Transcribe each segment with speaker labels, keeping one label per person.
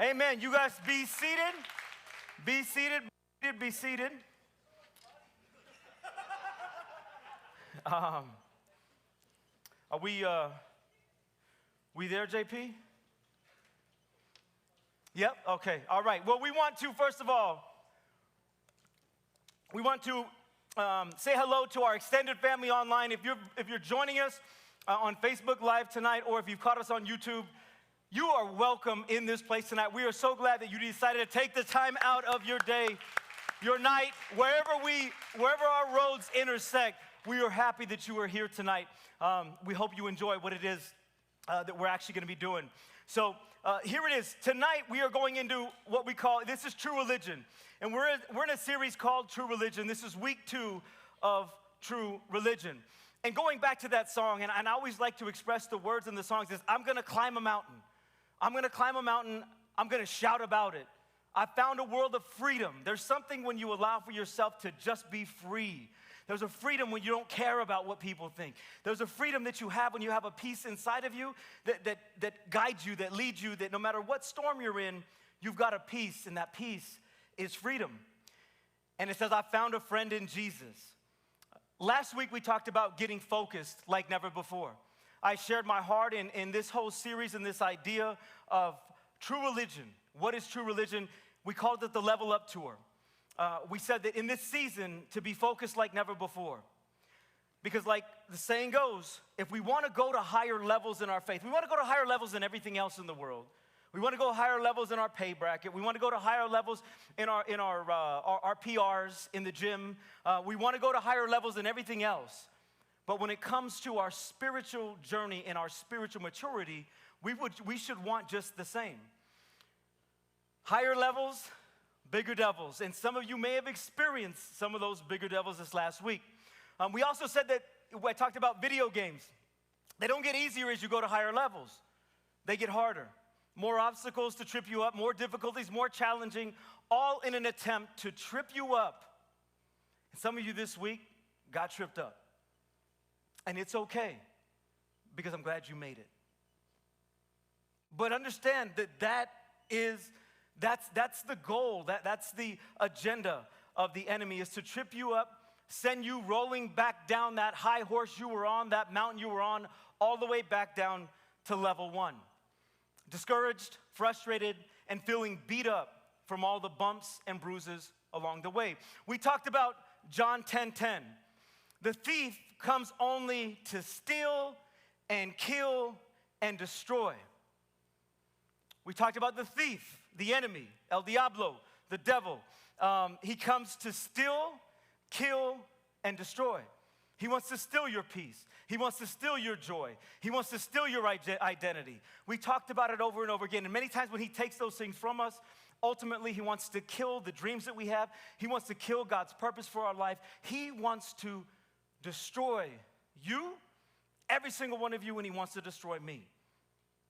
Speaker 1: Amen. You guys be seated. Be seated. Be seated. Are we there, JP? Yep. Okay. All right. Well, we want to, first of all, say hello to our extended family online. If you're joining us on Facebook Live tonight, or if you've caught us on YouTube, you are welcome in this place tonight. We are so glad that you decided to take the time out of your day, your night, wherever our roads intersect. We are happy that you are here tonight. We hope you enjoy what it is that we're actually going to be doing. So here it is. Tonight we are going into what we call, this is True Religion. And we're in a series called True Religion. This is week 2 of True Religion. And going back to that song, and I always like to express the words in the songs is, I'm going to climb a mountain. I'm going to climb a mountain. I'm going to shout about it. I found a world of freedom. There's something when you allow for yourself to just be free. There's a freedom when you don't care about what people think. There's a freedom that you have when you have a peace inside of you that guides you, that leads you, that no matter what storm you're in, you've got a peace, and that peace is freedom. And it says, I found a friend in Jesus. Last week we talked about getting focused like never before. I shared my heart in this whole series and this idea of true religion. What is true religion? We called it the Level Up Tour. We said that in this season, to be focused like never before. Because like the saying goes, if we want to go to higher levels in our faith, we want to go to higher levels than everything else in the world. We want to go higher levels in our pay bracket. We want to go to higher levels in our PRs in the gym. We want to go to higher levels than everything else. But when it comes to our spiritual journey and our spiritual maturity, we should want just the same. Higher levels, bigger devils. And some of you may have experienced some of those bigger devils this last week. We also said that, I talked about video games. They don't get easier as you go to higher levels. They get harder. More obstacles to trip you up, more difficulties, more challenging, all in an attempt to trip you up. And some of you this week got tripped up. And it's okay, because I'm glad you made it. But understand that that's the goal, that's the agenda of the enemy, is to trip you up, send you rolling back down that high horse you were on, that mountain you were on, all the way back down to level 1. Discouraged, frustrated, and feeling beat up from all the bumps and bruises along the way. We talked about John 10:10. The thief comes only to steal and kill and destroy. We talked about the thief, the enemy, El Diablo, the devil. He comes to steal, kill, and destroy. He wants to steal your peace. He wants to steal your joy. He wants to steal your identity. We talked about it over and over again. And many times when he takes those things from us, ultimately he wants to kill the dreams that we have. He wants to kill God's purpose for our life. He wants to destroy you, every single one of you, and he wants to destroy me.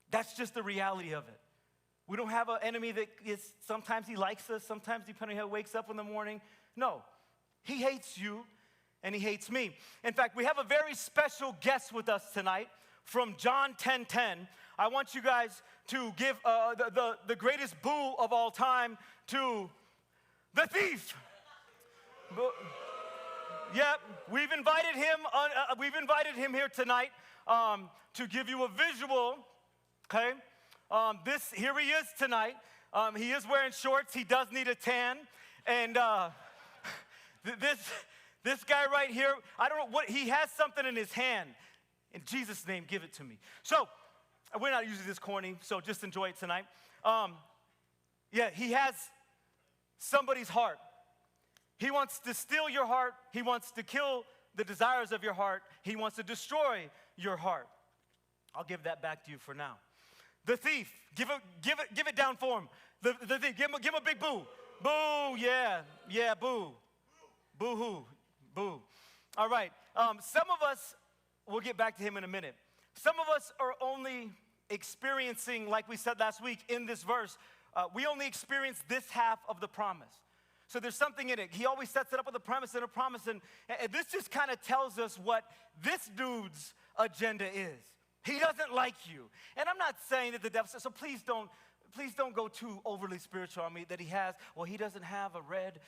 Speaker 1: That's just the reality of it. We don't have an enemy that is, sometimes he likes us, sometimes depending on how he wakes up in the morning. No, he hates you and he hates me. In fact, we have a very special guest with us tonight from John 10:10. I want you guys to give the greatest boo of all time to the thief. Yep, we've invited him here tonight to give you a visual. Okay, here he is tonight. He is wearing shorts. He does need a tan, and this guy right here, I don't know what, he has something in his hand. In Jesus' name, give it to me. So, we're not usually this corny, so just enjoy it tonight. He has somebody's heart. He wants to steal your heart. He wants to kill the desires of your heart. He wants to destroy your heart. I'll give that back to you for now. The thief, give it down for him. The thief, give him a big boo. Boo, yeah, boo. Boo-hoo, boo. All right, some of us, we'll get back to him in a minute. Some of us are only experiencing, like we said last week in this verse, we only experience this half of the promise. So there's something in it. He always sets it up with a premise and a promise, and this just kind of tells us what this dude's agenda is. He doesn't like you. And I'm not saying that the devil says, so please don't please don't go too overly spiritual on me that he has. Well, he doesn't have a red,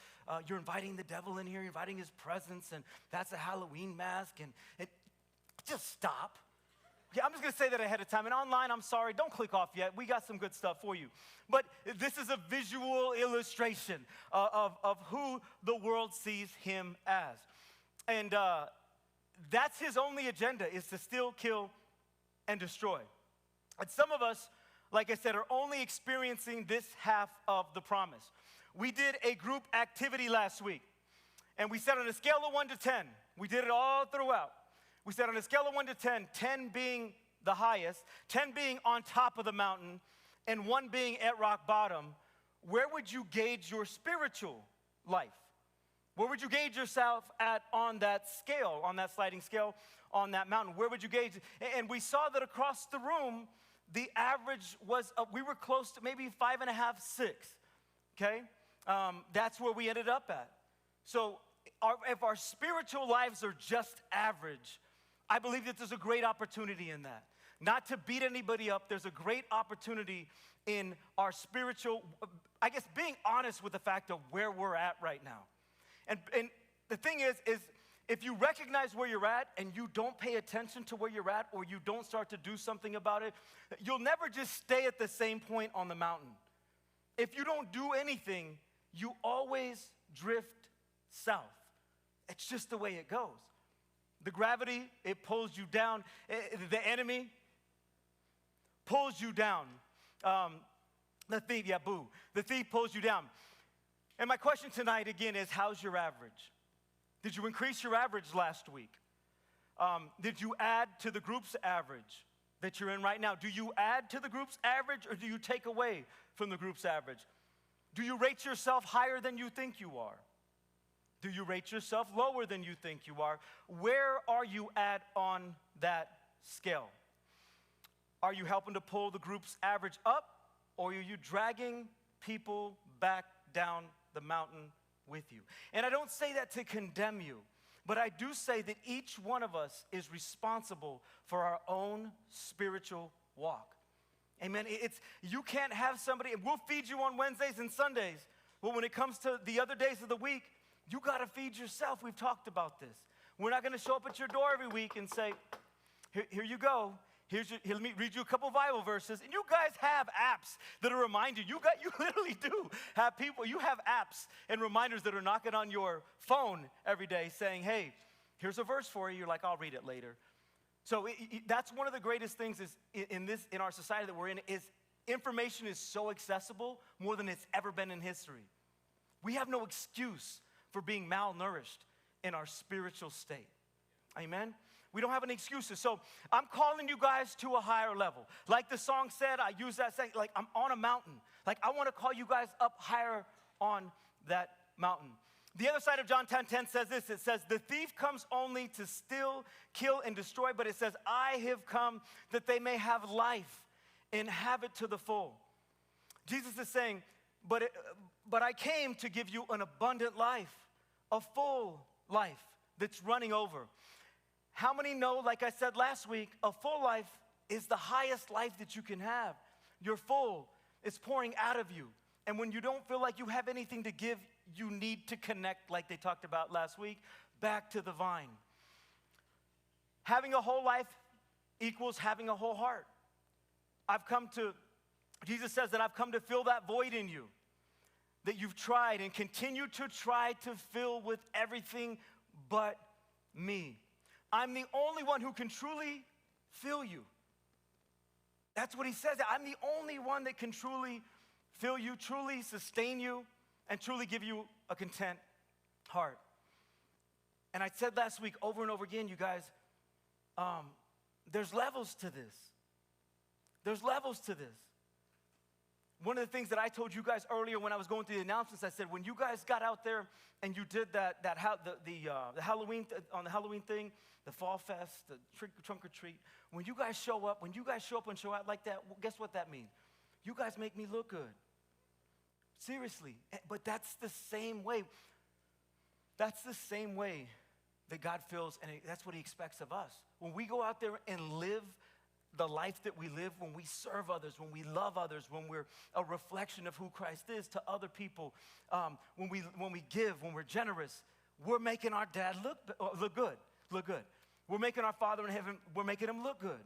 Speaker 1: you're inviting the devil in here, you're inviting his presence, and that's a Halloween mask, and just stop. Yeah, I'm just going to say that ahead of time. And online, I'm sorry, don't click off yet. We got some good stuff for you. But this is a visual illustration of who the world sees him as. And that's his only agenda, is to steal, kill, and destroy. And some of us, like I said, are only experiencing this half of the promise. We did a group activity last week. And we said on a scale of 1 to 10, we did it all throughout. We said on a scale of 1 to 10, 10 being the highest, 10 being on top of the mountain, and 1 being at rock bottom, where would you gauge your spiritual life? Where would you gauge yourself at on that scale, on that sliding scale, on that mountain? Where would you gauge? And we saw that across the room, the average was, we were close to maybe 5.5, 6, okay? That's where we ended up at. So if our spiritual lives are just average, I believe that there's a great opportunity in that. Not to beat anybody up, there's a great opportunity in our spiritual, I guess, being honest with the fact of where we're at right now. And the thing is if you recognize where you're at and you don't pay attention to where you're at, or you don't start to do something about it, you'll never just stay at the same point on the mountain. If you don't do anything, you always drift south. It's just the way it goes. The gravity, it pulls you down. The enemy pulls you down. The thief pulls you down. And my question tonight again is, how's your average? Did you increase your average last week? Did you add to the group's average that you're in right now? Do you add to the group's average, or do you take away from the group's average? Do you rate yourself higher than you think you are? Do you rate yourself lower than you think you are? Where are you at on that scale? Are you helping to pull the group's average up, or are you dragging people back down the mountain with you? And I don't say that to condemn you, but I do say that each one of us is responsible for our own spiritual walk. Amen. You can't have somebody, and we'll feed you on Wednesdays and Sundays, but when it comes to the other days of the week, you got to feed yourself. We've talked about this. We're not going to show up at your door every week and say, here you go. Here, let me read you a couple Bible verses. And you guys have apps that'll remind you. You literally do have people. You have apps and reminders that are knocking on your phone every day saying, hey, here's a verse for you. You're like, I'll read it later. So that's one of the greatest things is in our society that we're in, is information is so accessible more than it's ever been in history. We have no excuse for being malnourished in our spiritual state. Amen? We don't have any excuses. So I'm calling you guys to a higher level. Like the song said, I use that saying, like I'm on a mountain. Like I want to call you guys up higher on that mountain. The other side of John 10:10 says this. It says, the thief comes only to steal, kill, and destroy. But it says, I have come that they may have life and have it to the full. Jesus is saying, but I came to give you an abundant life, a full life that's running over. How many know, like I said last week, a full life is the highest life that you can have. You're full. It's pouring out of you. And when you don't feel like you have anything to give, you need to connect, like they talked about last week, back to the vine. Having a whole life equals having a whole heart. Jesus says that I've come to fill that void in you that you've tried and continue to try to fill with everything but me. I'm the only one who can truly fill you. That's what he says. I'm the only one that can truly fill you, truly sustain you, and truly give you a content heart. And I said last week over and over again, you guys, there's levels to this. There's levels to this. One of the things that I told you guys earlier when I was going through the announcements, I said, when you guys got out there and you did the Halloween on the Halloween thing, the Fall Fest, the trunk or treat, when you guys show up and show out like that, well, guess what that means? You guys make me look good. Seriously. But that's the same way. That's the same way that God feels, and that's what he expects of us. When we go out there and live the life that we live when we serve others, when we love others, when we're a reflection of who Christ is to other people, when we give, when we're generous, we're making our dad look good. We're making our Father in heaven, we're making him look good.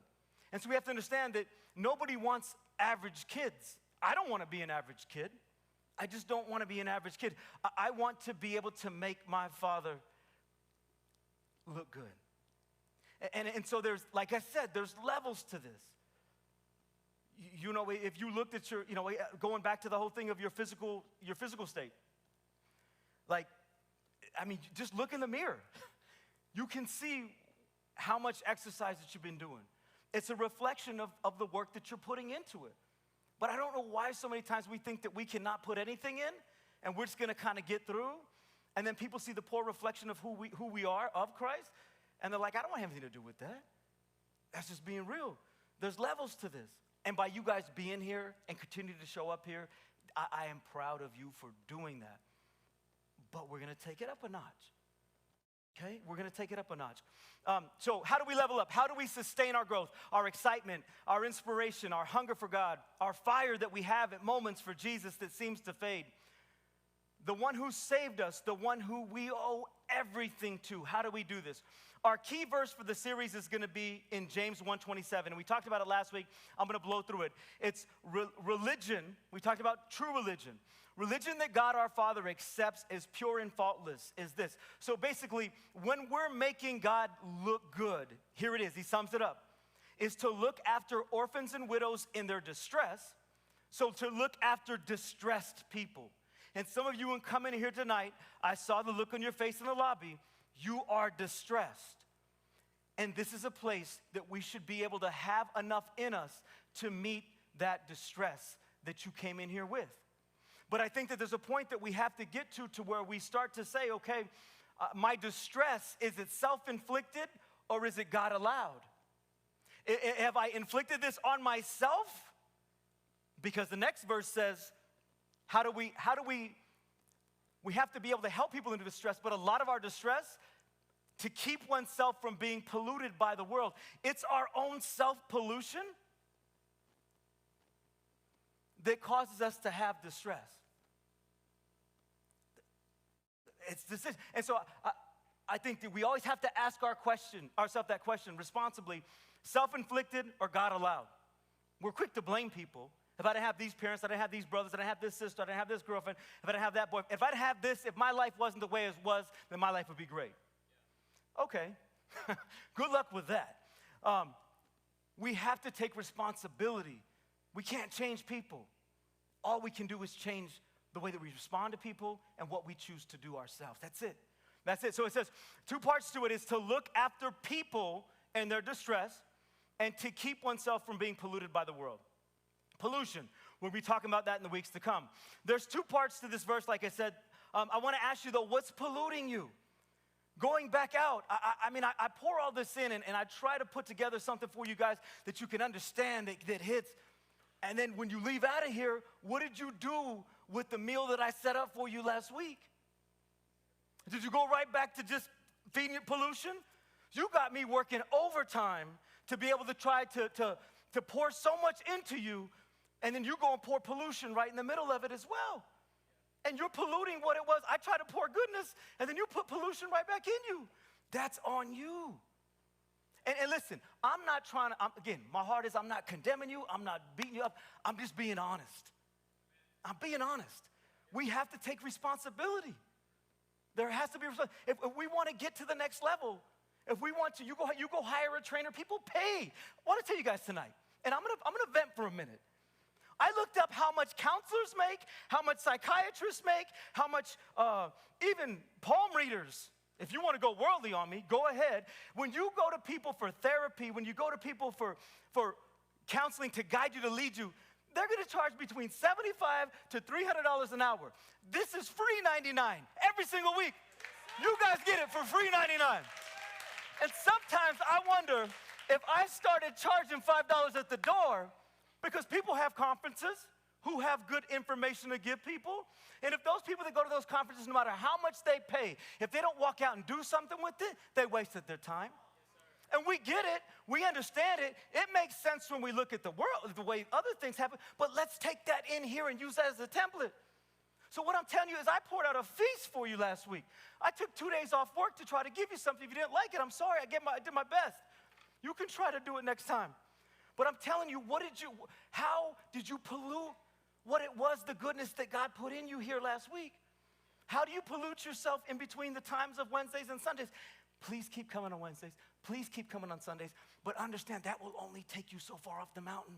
Speaker 1: And so we have to understand that nobody wants average kids. I don't want to be an average kid. I just don't want to be an average kid. I want to be able to make my Father look good. And so there's, like I said, there's levels to this. You know, if you looked at your, going back to the whole thing of your physical state, like, I mean, just look in the mirror. You can see how much exercise that you've been doing. It's a reflection of the work that you're putting into it. But I don't know why so many times we think that we cannot put anything in, and we're just going to kind of get through, and then people see the poor reflection of who we are of Christ, and they're like, I don't want anything to do with that. That's just being real. There's levels to this. And by you guys being here and continuing to show up here, I am proud of you for doing that. But we're going to take it up a notch. Okay? We're going to take it up a notch. So how do we level up? How do we sustain our growth, our excitement, our inspiration, our hunger for God, our fire that we have at moments for Jesus that seems to fade? The one who saved us, the one who we owe everything to. How do we do this? Our key verse for the series is going to be in James 1:27, and we talked about it last week. I'm going to blow through it. It's religion. We talked about true religion. Religion that God our Father accepts as pure and faultless is this. So basically, when we're making God look good, here it is. He sums it up. Is to look after orphans and widows in their distress. So to look after distressed people. And some of you, when coming here tonight, I saw the look on your face in the lobby. You are distressed. And this is a place that we should be able to have enough in us to meet that distress that you came in here with. But I think that there's a point that we have to get to where we start to say, okay, my distress, is it self-inflicted or is it God allowed? Have I inflicted this on myself? Because the next verse says, we have to be able to help people into distress, but a lot of our distress, to keep oneself from being polluted by the world, it's our own self-pollution that causes us to have distress. It's this. And so I think that we always have to ask ourselves that question responsibly: self-inflicted or God allowed? We're quick to blame people. If I didn't have these parents, I didn't have these brothers, I didn't have this sister, I didn't have this girlfriend, if I didn't have that boy, if I didn't have this, if my life wasn't the way it was, then my life would be great. Okay, good luck with that. We have to take responsibility. We can't change people. All we can do is change the way that we respond to people and what we choose to do ourselves. That's it. That's it. So it says, two parts to it is to look after people and their distress and to keep oneself from being polluted by the world. Pollution. We'll be talking about that in the weeks to come. There's two parts to this verse, like I said. I want to ask you, though, what's polluting you? Going back out, I pour all this in, and I try to put together something for you guys that you can understand that hits. And then when you leave out of here, what did you do with the meal that I set up for you last week? Did you go right back to just feeding it pollution? You got me working overtime to be able to try to pour so much into you, and then you go and pour pollution right in the middle of it as well. And you're polluting what it was. I try to pour goodness, and then you put pollution right back in you. That's on you. And listen, I'm not trying to, again, my heart is I'm not condemning you. I'm not beating you up. I'm just being honest. I'm being honest. We have to take responsibility. There has to be responsibility. If we want to get to the next level, if we want to, you go hire a trainer. People pay. I want to tell you guys tonight, and I'm gonna vent for a minute. I looked up how much counselors make, how much psychiatrists make, how much even palm readers. If you want to go worldly on me, go ahead. When you go to people for therapy, when you go to people for counseling to guide you, to lead you, they're going to charge between $75 to $300 an hour. This is free $99 every single week. You guys get it for free $99. And sometimes I wonder if I started charging $5 at the door, because people have conferences who have good information to give people. And if those people that go to those conferences, no matter how much they pay, if they don't walk out and do something with it, they wasted their time. And we get it. We understand it. It makes sense when we look at the world, the way other things happen. But let's take that in here and use that as a template. So what I'm telling you is I poured out a feast for you last week. I took 2 days off work to try to give you something. If you didn't like it, I'm sorry. I did my best. You can try to do it next time. But I'm telling you, how did you pollute what it was, the goodness that God put in you here last week? How do you pollute yourself in between the times of Wednesdays and Sundays? Please keep coming on Wednesdays. Please keep coming on Sundays. But understand that will only take you so far up the mountain.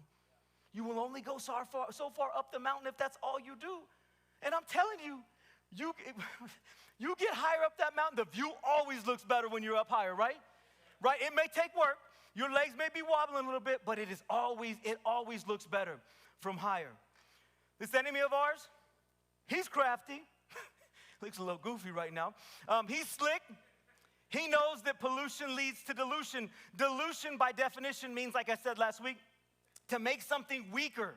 Speaker 1: You will only go so far up the mountain if that's all you do. And I'm telling you, you get higher up that mountain, the view always looks better when you're up higher, right? Right? It may take work. Your legs may be wobbling a little bit, but it always looks better from higher. This enemy of ours, he's crafty. Looks a little goofy right now. He's slick. He knows that pollution leads to dilution. Dilution, by definition, means, like I said last week, to make something weaker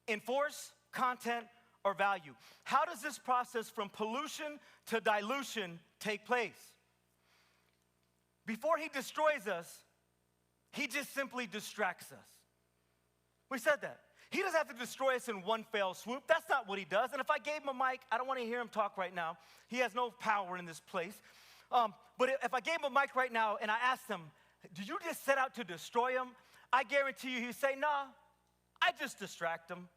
Speaker 1: in force, content, or value. How does this process from pollution to dilution take place? Before he destroys us, he just simply distracts us. We said that. He doesn't have to destroy us in one fell swoop. That's not what he does. And if I gave him a mic, I don't want to hear him talk right now. He has no power in this place. But if I gave him a mic right now and I asked him, did you just set out to destroy him? I guarantee you he'd say, nah, I just distract him.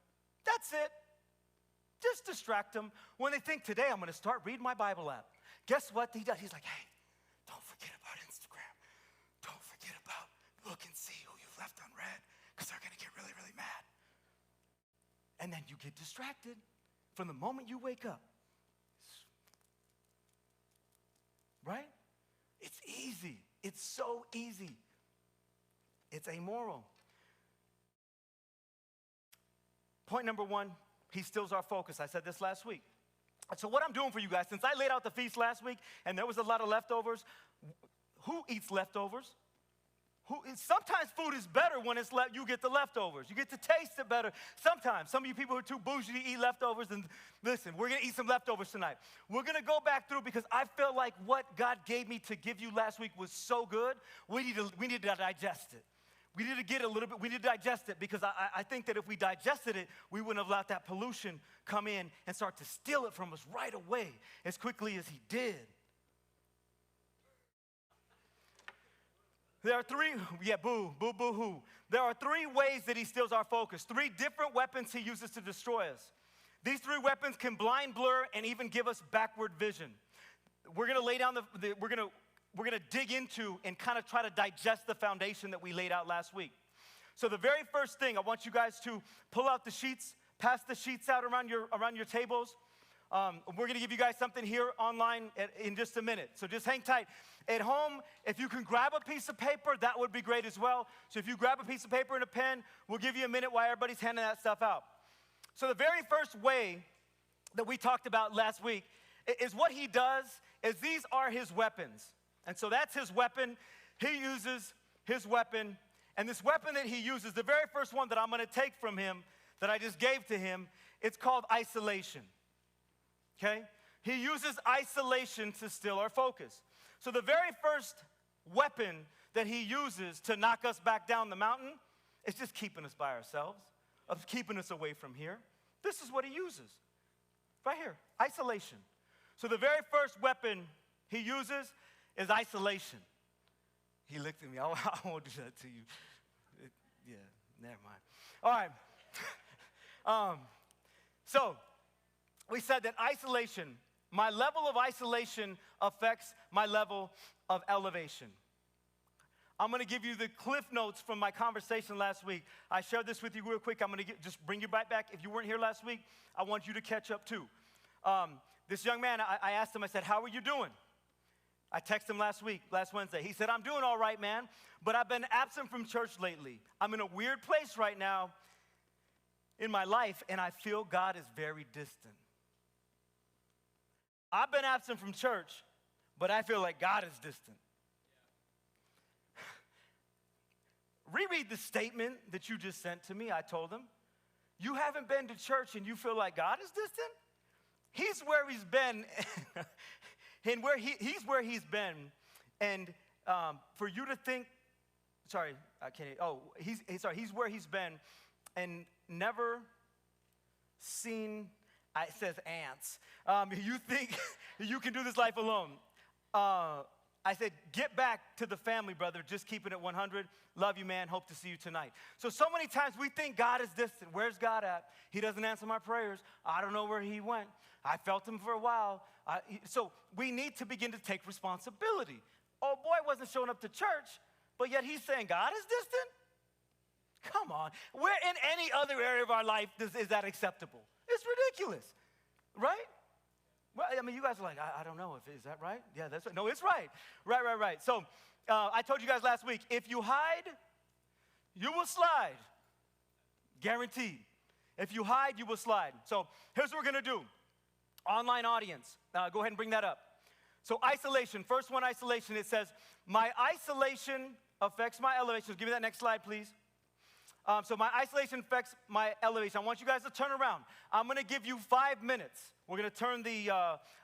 Speaker 1: That's it. Just distract them. When they think, today I'm going to start reading my Bible app. Guess what he does? He's like, hey, don't forget about Instagram. Don't forget about look and see who you left unread, because they're going to get really, really mad. And then you get distracted from the moment you wake up. Right? It's easy. It's so easy. It's amoral. Point number one, he steals our focus. I said this last week. So what I'm doing for you guys, since I laid out the feast last week and there was a lot of leftovers, who eats leftovers? Sometimes food is better when you get the leftovers. You get to taste it better. Sometimes, some of you people who are too bougie to eat leftovers, and listen, we're going to eat some leftovers tonight. We're going to go back through because I feel like what God gave me to give you last week was so good, we need to digest it. We need to get a little bit, we need to digest it because I think that if we digested it, we wouldn't have let that pollution come in and start to steal it from us right away as quickly as he did. There are boo-hoo. There are 3 ways that he steals our focus, 3 different weapons he uses to destroy us. These 3 weapons can blind, blur, and even give us backward vision. We're going to lay down we're going to dig into and kind of try to digest the foundation that we laid out last week. So the very first thing, I want you guys to pull out the sheets, pass the sheets out around your tables. We're going to give you guys something here online in just a minute. So just hang tight. At home, if you can grab a piece of paper, that would be great as well. So if you grab a piece of paper and a pen, we'll give you a minute while everybody's handing that stuff out. So the very first way that we talked about last week is what he does is these are his weapons. And so that's his weapon. He uses his weapon. And this weapon that he uses, the very first one that I'm going to take from him, that I just gave to him, it's called isolation. Okay? He uses isolation to steal our focus. So the very first weapon that he uses to knock us back down the mountain is just keeping us by ourselves, of keeping us away from here. This is what he uses. Right here, isolation. So the very first weapon he uses is isolation. He looked at me. I won't do that to you. Yeah, never mind. All right. So we said that isolation, my level of isolation affects my level of elevation. I'm going to give you the cliff notes from my conversation last week. I shared this with you real quick. I'm going to just bring you right back. If you weren't here last week, I want you to catch up too. This young man, I asked him, I said, how are you doing? I texted him last Wednesday. He said, I'm doing all right, man, but I've been absent from church lately. I'm in a weird place right now in my life, and I feel God is very distant. I've been absent from church, but I feel like God is distant. Reread the statement that you just sent to me, I told him. You haven't been to church and you feel like God is distant? He's where he's been, and he's where he's been, and for you to think, sorry, I can't, he's where he's been and never seen, it says ants. You think you can do this life alone. I said, get back to the family, brother. Just keeping it 100. Love you, man. Hope to see you tonight. So many times we think God is distant. Where's God at? He doesn't answer my prayers. I don't know where he went. I felt him for a while. So we need to begin to take responsibility. Oh, boy wasn't showing up to church, but yet he's saying God is distant? Come on. Where in any other area of our life is that acceptable? It's ridiculous, right? Well, I mean, you guys are like, I don't know. Is that right? Yeah, that's right. No, it's right. Right. So I told you guys last week, if you hide, you will slide. Guaranteed. If you hide, you will slide. So here's what we're going to do. Online audience, go ahead and bring that up. So isolation, first one, isolation. It says, my isolation affects my elevation. Give me that next slide, please. So my isolation affects my elevation. I want you guys to turn around. I'm going to give you 5 minutes. We're going to turn the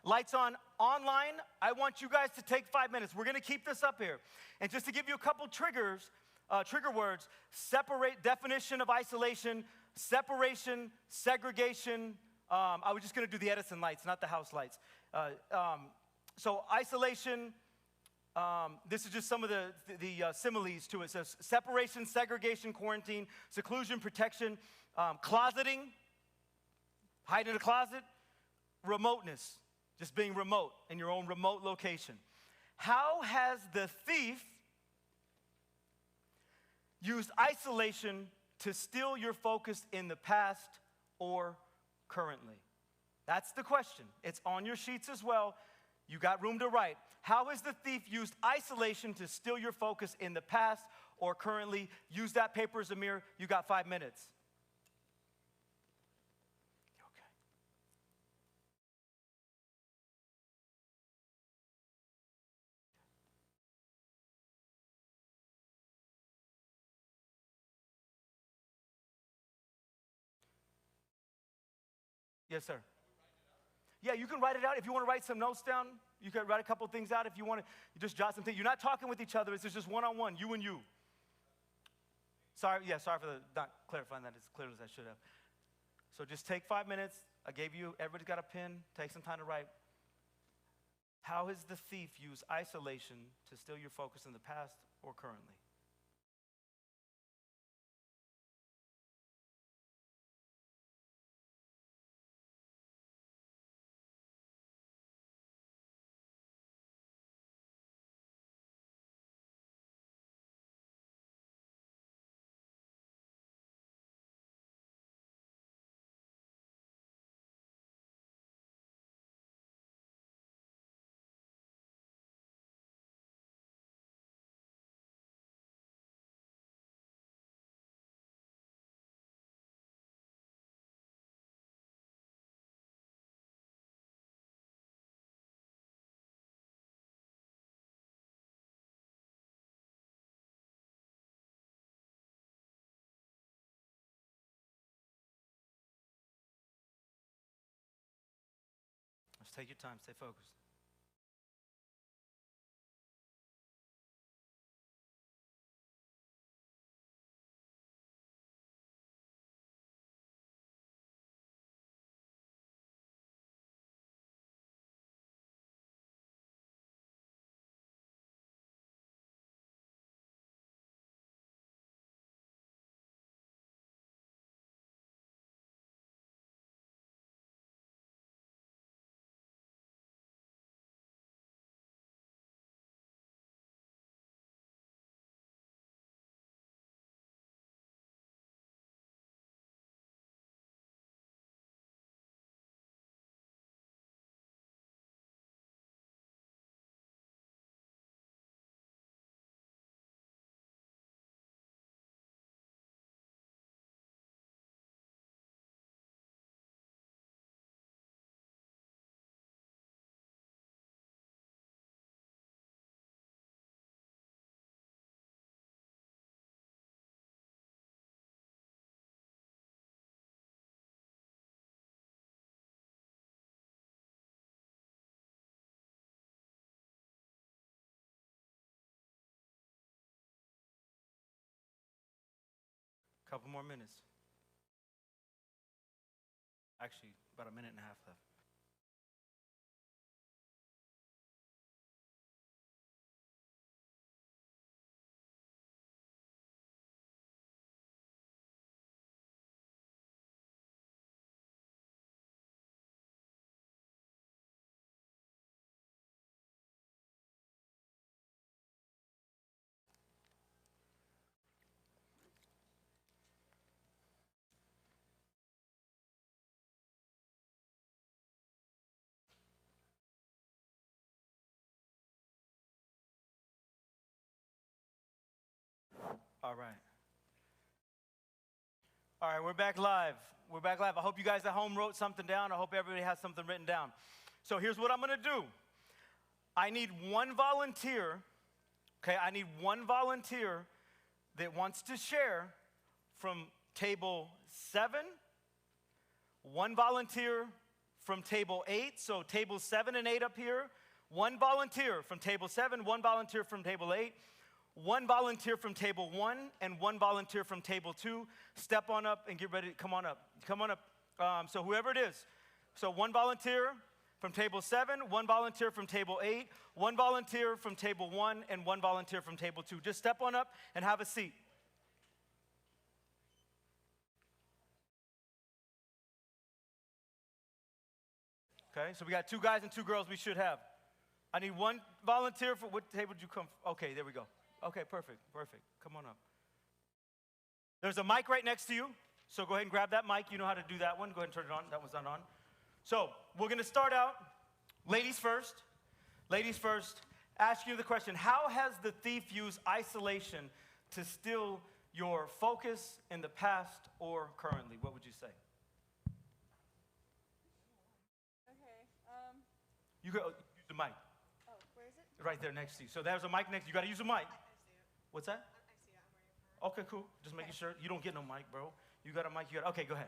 Speaker 1: lights on online. I want you guys to take 5 minutes. We're going to keep this up here. And just to give you a couple trigger words, separate, definition of isolation, separation, segregation. I was just going to do the Edison lights, not the house lights. So isolation, this is just some of the similes to it. It says separation, segregation, quarantine, seclusion, protection, closeting, hide in a closet, remoteness, just being remote in your own remote location. How has the thief used isolation to steal your focus in the past or currently? That's the question. It's on your sheets as well. You got room to write. How has the thief used isolation to steal your focus in the past or currently? Use that paper as a mirror. You got 5 minutes. Okay. Yes, sir. Yeah, you can write it out. If you want to write some notes down, you can write a couple things out. If you want to, you just jot some things. You're not talking with each other. It's just one-on-one, you and you. Sorry for not clarifying that as clearly as I should have. So just take 5 minutes. I gave you, everybody's got a pen. Take some time to write. How has the thief used isolation to steal your focus in the past or currently? Just take your time, stay focused. Couple more minutes. Actually, about a minute and a half left. All right. All right, we're back live. We're back live. I hope you guys at home wrote something down. I hope everybody has something written down. So here's what I'm going to do. I need one volunteer, okay? I need one volunteer that wants to share from table 7, one volunteer from table 8, so tables 7 and 8 up here, one volunteer from table 7, one volunteer from table 8, one volunteer from table 1, and one volunteer from table 2. Step on up and get ready. Come on up. Come on up. So whoever it is. So one volunteer from table 7, one volunteer from table 8, one volunteer from table 1, and one volunteer from table 2. Just step on up and have a seat. Okay, so we got 2 guys and 2 girls we should have. I need one volunteer for, what table did you come from? Okay, there we go. Okay, perfect. Come on up. There's a mic right next to you, so go ahead and grab that mic. You know how to do that one. Go ahead and turn it on. That one's not on. So we're going to start out, ladies first. Ladies first, ask you the question, how has the thief used isolation to steal your focus in the past or currently? What would you say?
Speaker 2: Okay.
Speaker 1: You go use the mic.
Speaker 2: Oh, where is it?
Speaker 1: Right there next to you. So there's a mic next to you. You got to use a mic.
Speaker 2: I see it.
Speaker 1: What's that?
Speaker 2: I see it. I'm waiting for it.
Speaker 1: Okay, cool. Just making sure. You don't get no mic, bro. You got a mic. Okay, go ahead.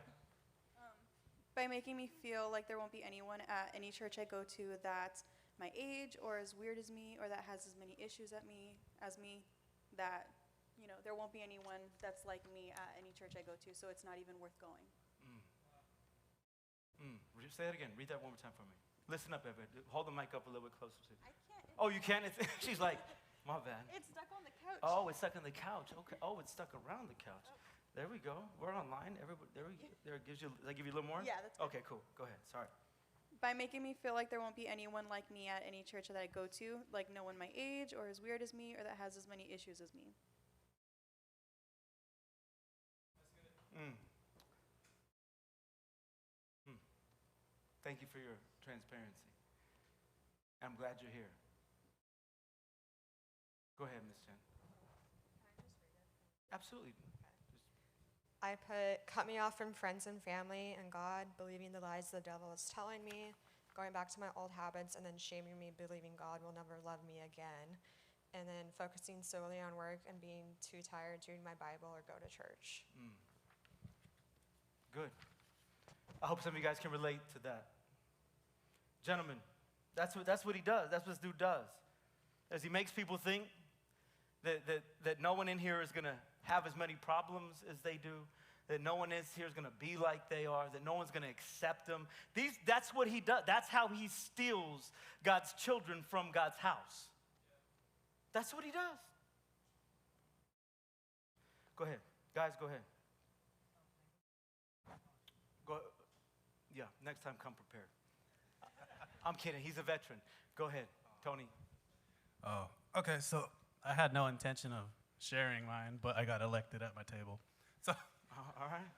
Speaker 2: By making me feel like there won't be anyone at any church I go to that's my age or as weird as me or that has as many issues as me, that, you know, there won't be anyone that's like me at any church I go to, so it's not even worth going.
Speaker 1: Say that again. Read that one more time for me. Listen up, Everett. Hold the mic up a little bit closer to you.
Speaker 2: I can't.
Speaker 1: Oh, you can't? She's like, my bad.
Speaker 2: It's stuck on the couch.
Speaker 1: Oh, it's stuck on the couch. Okay. Oh, it's stuck around the couch.
Speaker 2: Oh.
Speaker 1: There we go. We're online. Everybody, there gives you. Does that give you a little more?
Speaker 2: Yeah, that's good.
Speaker 1: Okay, cool. Go ahead. Sorry.
Speaker 2: By making me feel like there won't be anyone like me at any church that I go to, like no one my age or as weird as me or that has as many issues as me.
Speaker 1: Thank you for your transparency. I'm glad you're here. Go ahead, Ms. Chen.
Speaker 3: Can I just read it?
Speaker 1: Absolutely.
Speaker 3: I put, cut me off from friends and family and God, believing the lies the devil is telling me, going back to my old habits, and then shaming me, believing God will never love me again, and then focusing solely on work and being too tired to read my Bible or go to church.
Speaker 1: Good. I hope some of you guys can relate to that. Gentlemen, that's what he does. That's what this dude does. As he makes people think that no one in here is going to have as many problems as they do, that no one is here is going to be like they are, that no one's going to accept them. That's what he does. That's how he steals God's children from God's house. That's what he does. Go ahead. Guys, go ahead. Go. Yeah, next time come prepared. I'm kidding. He's a veteran. Go ahead, Tony.
Speaker 4: Oh, okay. So I had no intention of sharing mine, but I got elected at my table. So,
Speaker 1: all right.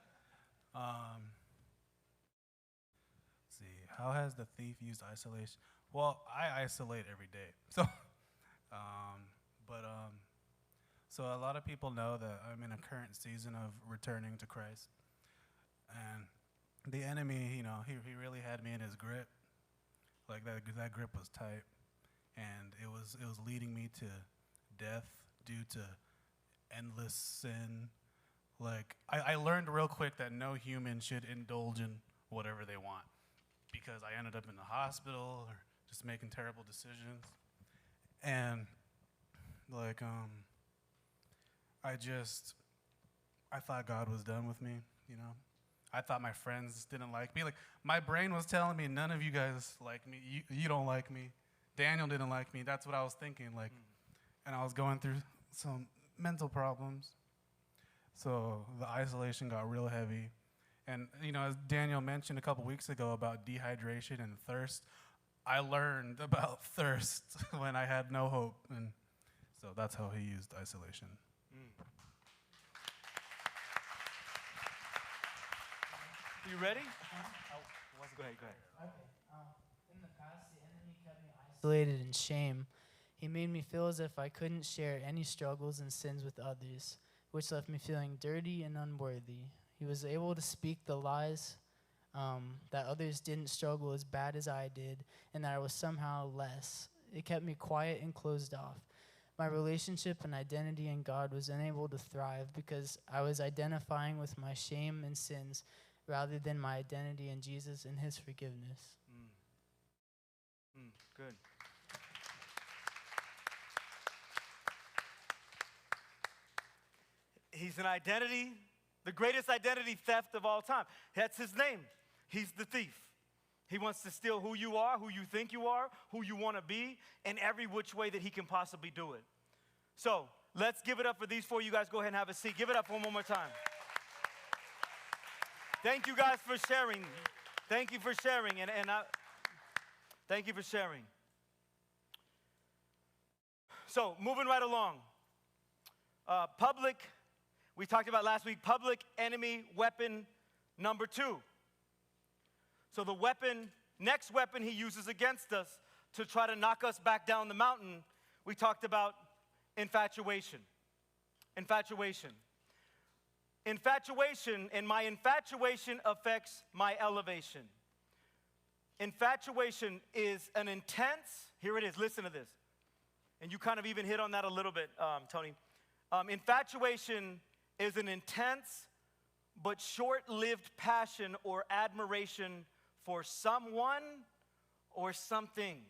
Speaker 4: Let's see. How has the thief used isolation? Well, I isolate every day. So, so a lot of people know that I'm in a current season of returning to Christ, and the enemy, you know, he really had me in his grip. Like that grip was tight, and it was leading me to death due to endless sin. Like I learned real quick that no human should indulge in whatever they want, because I ended up in the hospital or just making terrible decisions, and like I I thought God was done with me, you know. I thought my friends didn't like me. Like, my brain was telling me, none of you guys like me. You don't like me. Daniel didn't like me. That's what I was thinking. Like, and I was going through some mental problems. So the isolation got real heavy. And, you know, as Daniel mentioned a couple weeks ago about dehydration and thirst, I learned about thirst when I had no hope. And so that's how he used isolation.
Speaker 1: You ready? Go ahead.
Speaker 5: Okay. In the past, the enemy kept me isolated in shame. He made me feel as if I couldn't share any struggles and sins with others, which left me feeling dirty and unworthy. He was able to speak the lies that others didn't struggle as bad as I did, and that I was somehow less. It kept me quiet and closed off. My relationship and identity in God was unable to thrive because I was identifying with my shame and sins rather than my identity in Jesus and his forgiveness.
Speaker 1: Good. He's an identity, the greatest identity theft of all time. That's his name. He's the thief. He wants to steal who you are, who you think you are, who you want to be, in every which way that he can possibly do it. So let's give it up for these four. You guys go ahead and have a seat. Give it up one more time. Thank you guys for sharing. Thank you for sharing. Thank you for sharing. So moving right along. We talked about last week, public enemy weapon number 2. So the next weapon he uses against us to try to knock us back down the mountain, we talked about infatuation. Infatuation, and my infatuation affects my elevation. Infatuation is an intense, here it is, listen to this. And you kind of even hit on that a little bit, Tony. Infatuation is an intense but short-lived passion or admiration for someone or something.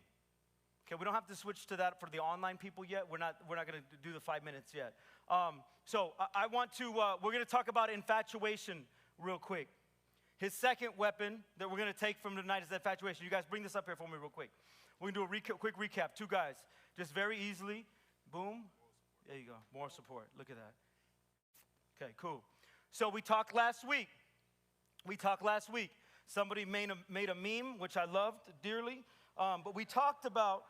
Speaker 1: Okay, we don't have to switch to that for the online people yet. We're not going to do the 5 minutes yet. We're going to talk about infatuation real quick. His second weapon that we're going to take from tonight is infatuation. You guys bring this up here for me real quick. We're going to do a quick recap. 2 guys, just very easily. Boom. There you go. More support. Look at that. Okay, cool. So we talked last week. Somebody made a meme, which I loved dearly. But we talked about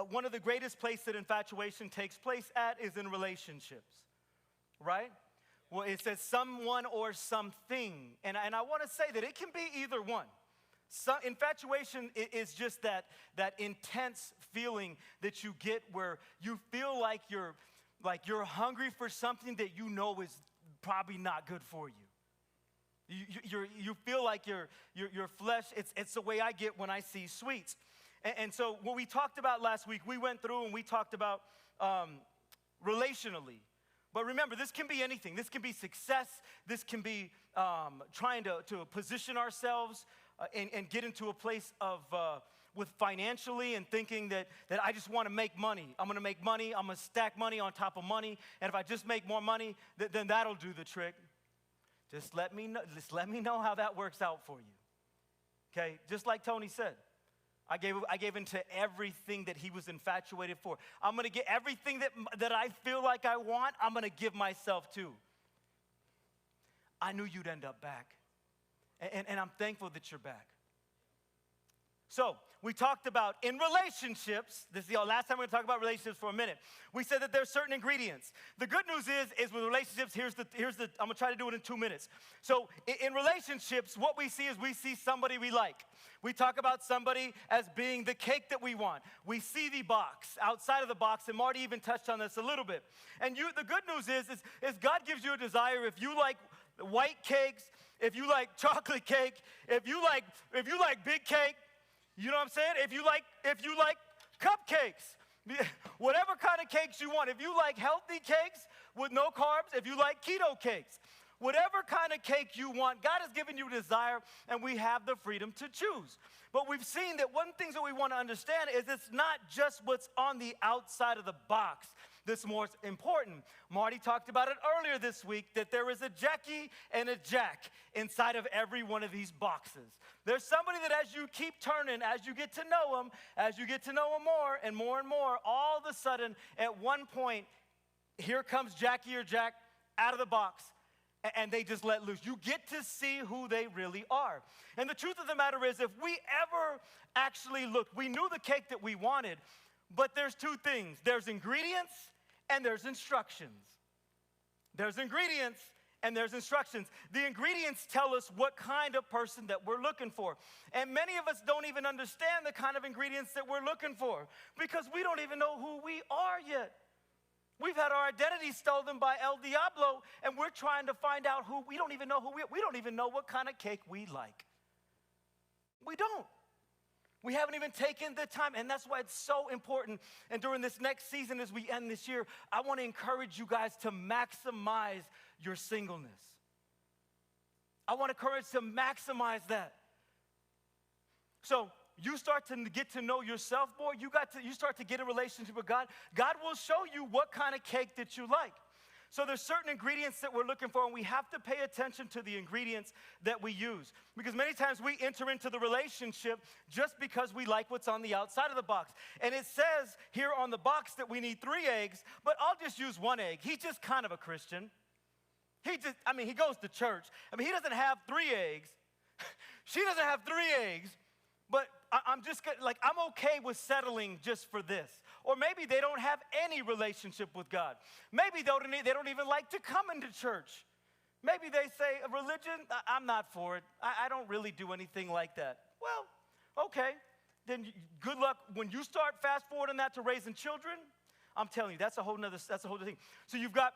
Speaker 1: one of the greatest places that infatuation takes place at is in relationships, right? Well, it says someone or something. And I want to say that it can be either one. Infatuation is just that intense feeling that you get where you feel like you're hungry for something that you know is probably not good for you. You feel like your flesh, it's the way I get when I see sweets. And so what we talked about last week, we went through and we talked about relationally. But remember, this can be anything. This can be success. This can be trying to position ourselves and get into a place of with financially and thinking that I just want to make money. I'm going to make money. I'm going to stack money on top of money. And if I just make more money, then that'll do the trick. Just let me know how that works out for you. Okay? Just like Tony said, I gave into everything that he was infatuated for. I'm going to get everything that I feel like I want, I'm going to give myself to. I knew you'd end up back. And I'm thankful that you're back. So, we talked about in relationships, this is the last time we're going to talk about relationships for a minute. We said that there's certain ingredients. The good news is with relationships, here's the I'm going to try to do it in 2 minutes. So, in relationships, what we see is we see somebody we like. We talk about somebody as being the cake that we want. We see the box, outside of the box, and Marty even touched on this a little bit. And the good news is God gives you a desire. If you like white cakes, if you like chocolate cake, if you like big cake, you know what I'm saying? If you like cupcakes, whatever kind of cakes you want. If you like healthy cakes with no carbs, if you like keto cakes, whatever kind of cake you want, God has given you a desire, and we have the freedom to choose. But we've seen that one thing that we want to understand is it's not just what's on the outside of the box that's more important. Marty talked about it earlier this week, that there is a Jackie and a Jack inside of every one of these boxes. There's somebody that as you keep turning, as you get to know them, as you get to know them more and more and more, all of a sudden, at one point, here comes Jackie or Jack out of the box, and they just let loose. You get to see who they really are. And the truth of the matter is, if we ever actually looked, we knew the cake that we wanted, but there's two things. There's ingredients and there's instructions. There's ingredients and there's instructions. The ingredients tell us what kind of person that we're looking for. And many of us don't even understand the kind of ingredients that we're looking for because we don't even know who we are yet. We've had our identity stolen by El Diablo, and we're trying to find out who, we don't even know who we don't even know what kind of cake we like. We don't. We haven't even taken the time, and that's why it's so important. And during this next season, as we end this year, I want to encourage you guys to maximize your singleness. I want to encourage to maximize that. So you start to get to know yourself more. You start to get a relationship with God. God will show you what kind of cake that you like. So there's certain ingredients that we're looking for, and we have to pay attention to the ingredients that we use. Because many times we enter into the relationship just because we like what's on the outside of the box. And it says here on the box that we need 3 eggs, but I'll just use 1 egg. He's just kind of a Christian. He goes to church. He doesn't have 3 eggs. She doesn't have 3 eggs, but I'm okay with settling just for this. Or maybe they don't have any relationship with God. Maybe they don't even like to come into church. Maybe they say, religion, I'm not for it. I don't really do anything like that. Well, okay. Then good luck. When you start fast forwarding that to raising children, I'm telling you, that's a whole nother thing. So you've got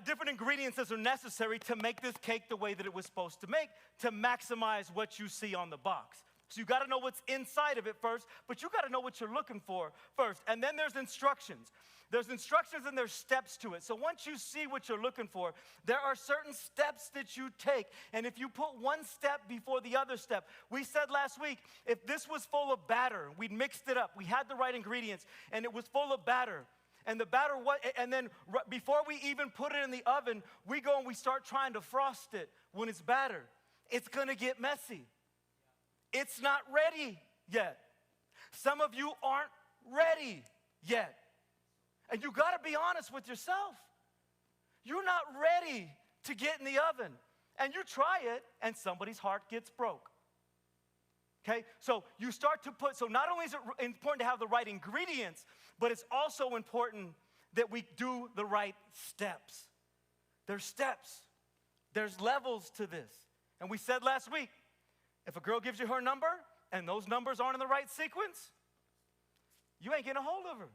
Speaker 1: different ingredients that are necessary to make this cake the way that it was supposed to make, to maximize what you see on the box. So you got to know what's inside of it first, but you got to know what you're looking for first. And then there's instructions. There's instructions and there's steps to it. So once you see what you're looking for, there are certain steps that you take. And if you put one step before the other step, we said last week, if this was full of batter, we'd mixed it up, we had the right ingredients, and it was full of batter. And the batter, and then before we even put it in the oven, we go and we start trying to frost it when it's batter. It's going to get messy. It's not ready yet. Some of you aren't ready yet. And you got to be honest with yourself. You're not ready to get in the oven. And you try it, and somebody's heart gets broke. Okay? So you start to so not only is it important to have the right ingredients, but it's also important that we do the right steps. There's steps. There's levels to this. And we said last week, if a girl gives you her number and those numbers aren't in the right sequence, you ain't getting a hold of her.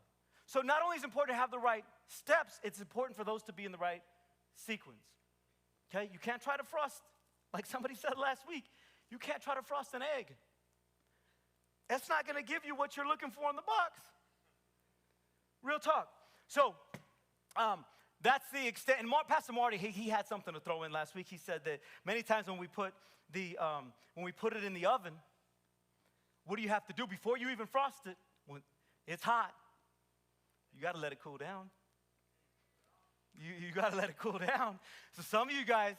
Speaker 1: So not only is it important to have the right steps, it's important for those to be in the right sequence. Okay? You can't try to frost, like somebody said last week, you can't try to frost an egg. That's not going to give you what you're looking for in the box. Real talk. So that's the extent. And Pastor Marty, he had something to throw in last week. He said that many times when we put it in the oven, what do you have to do before you even frost it? When it's hot, you got to let it cool down. You got to let it cool down. So some of you guys,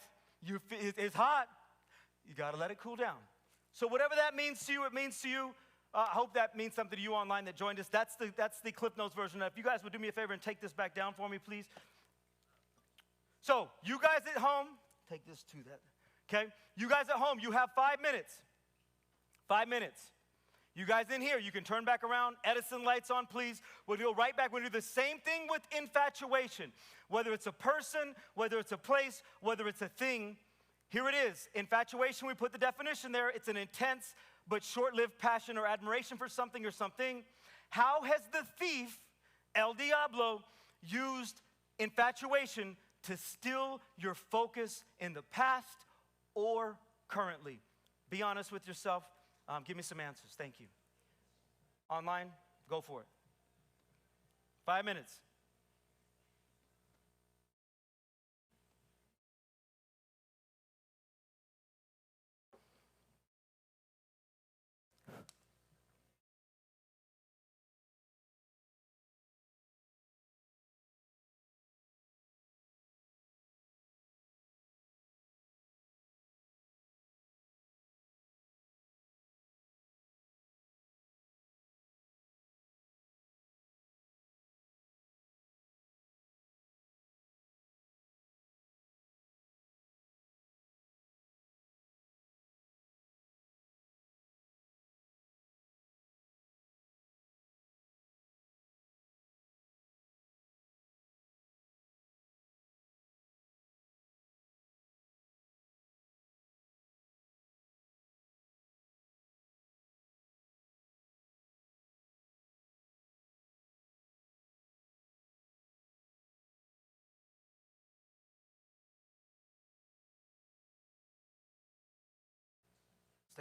Speaker 1: it's hot. You got to let it cool down. So whatever that means to you, it means to you. I hope that means something to you online that joined us. That's the Cliff Notes version. If you guys would do me a favor and take this back down for me, please. So you guys at home, take this to that. Okay? You guys at home, you have 5 minutes. 5 minutes. You guys in here, you can turn back around. Edison lights on, please. We'll go right back. We'll do the same thing with infatuation. Whether it's a person, whether it's a place, whether it's a thing. Here it is. Infatuation, we put the definition there. It's an intense but short-lived passion or admiration for something or something. How has the thief, El Diablo, used infatuation to steal your focus in the past or currently? Be honest with yourself. Give me some answers. Thank you. Online, go for it. 5 minutes.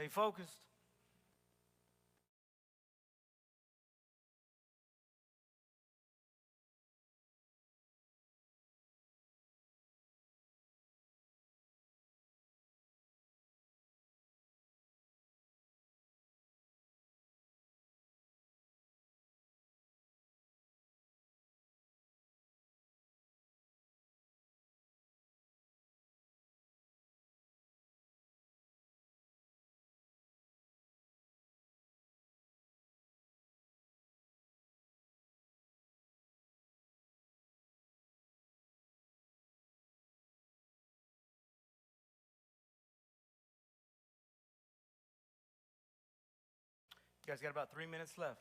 Speaker 1: Stay focused. You guys got about 3 minutes left.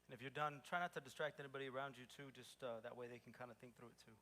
Speaker 1: And if you're done, try not to distract anybody around you too, just that way they can kind of think through it too.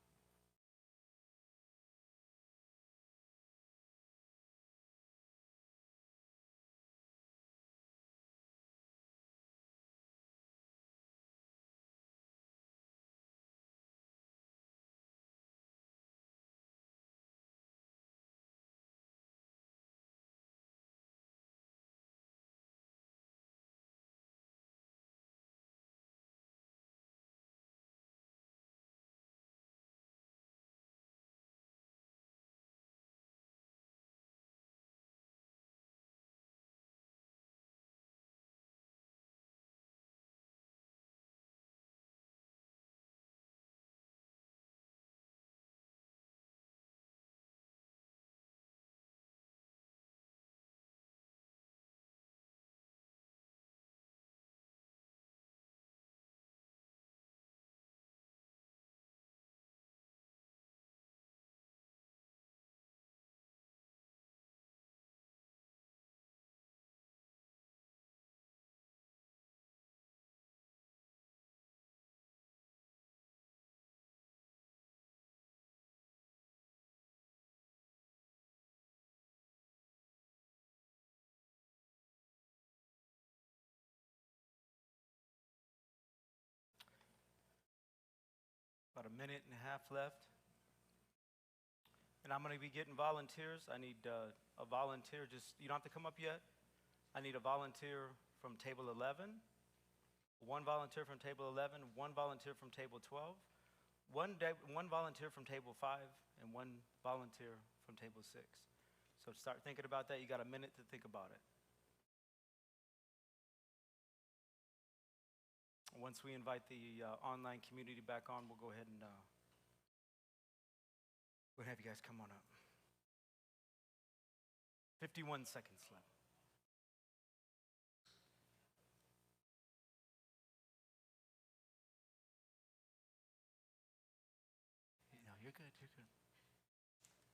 Speaker 1: About a minute and a half left. And I'm going to be getting volunteers. I need a volunteer. You don't have to come up yet. I need a volunteer from table 11, one volunteer from table 11, one volunteer from table 12, one volunteer from table 5, and one volunteer from table 6. So start thinking about that. You got a minute to think about it. Once we invite the online community back on, we'll go ahead and we'll have you guys come on up. 51 seconds left. No, you're good, you're good. Good to see you.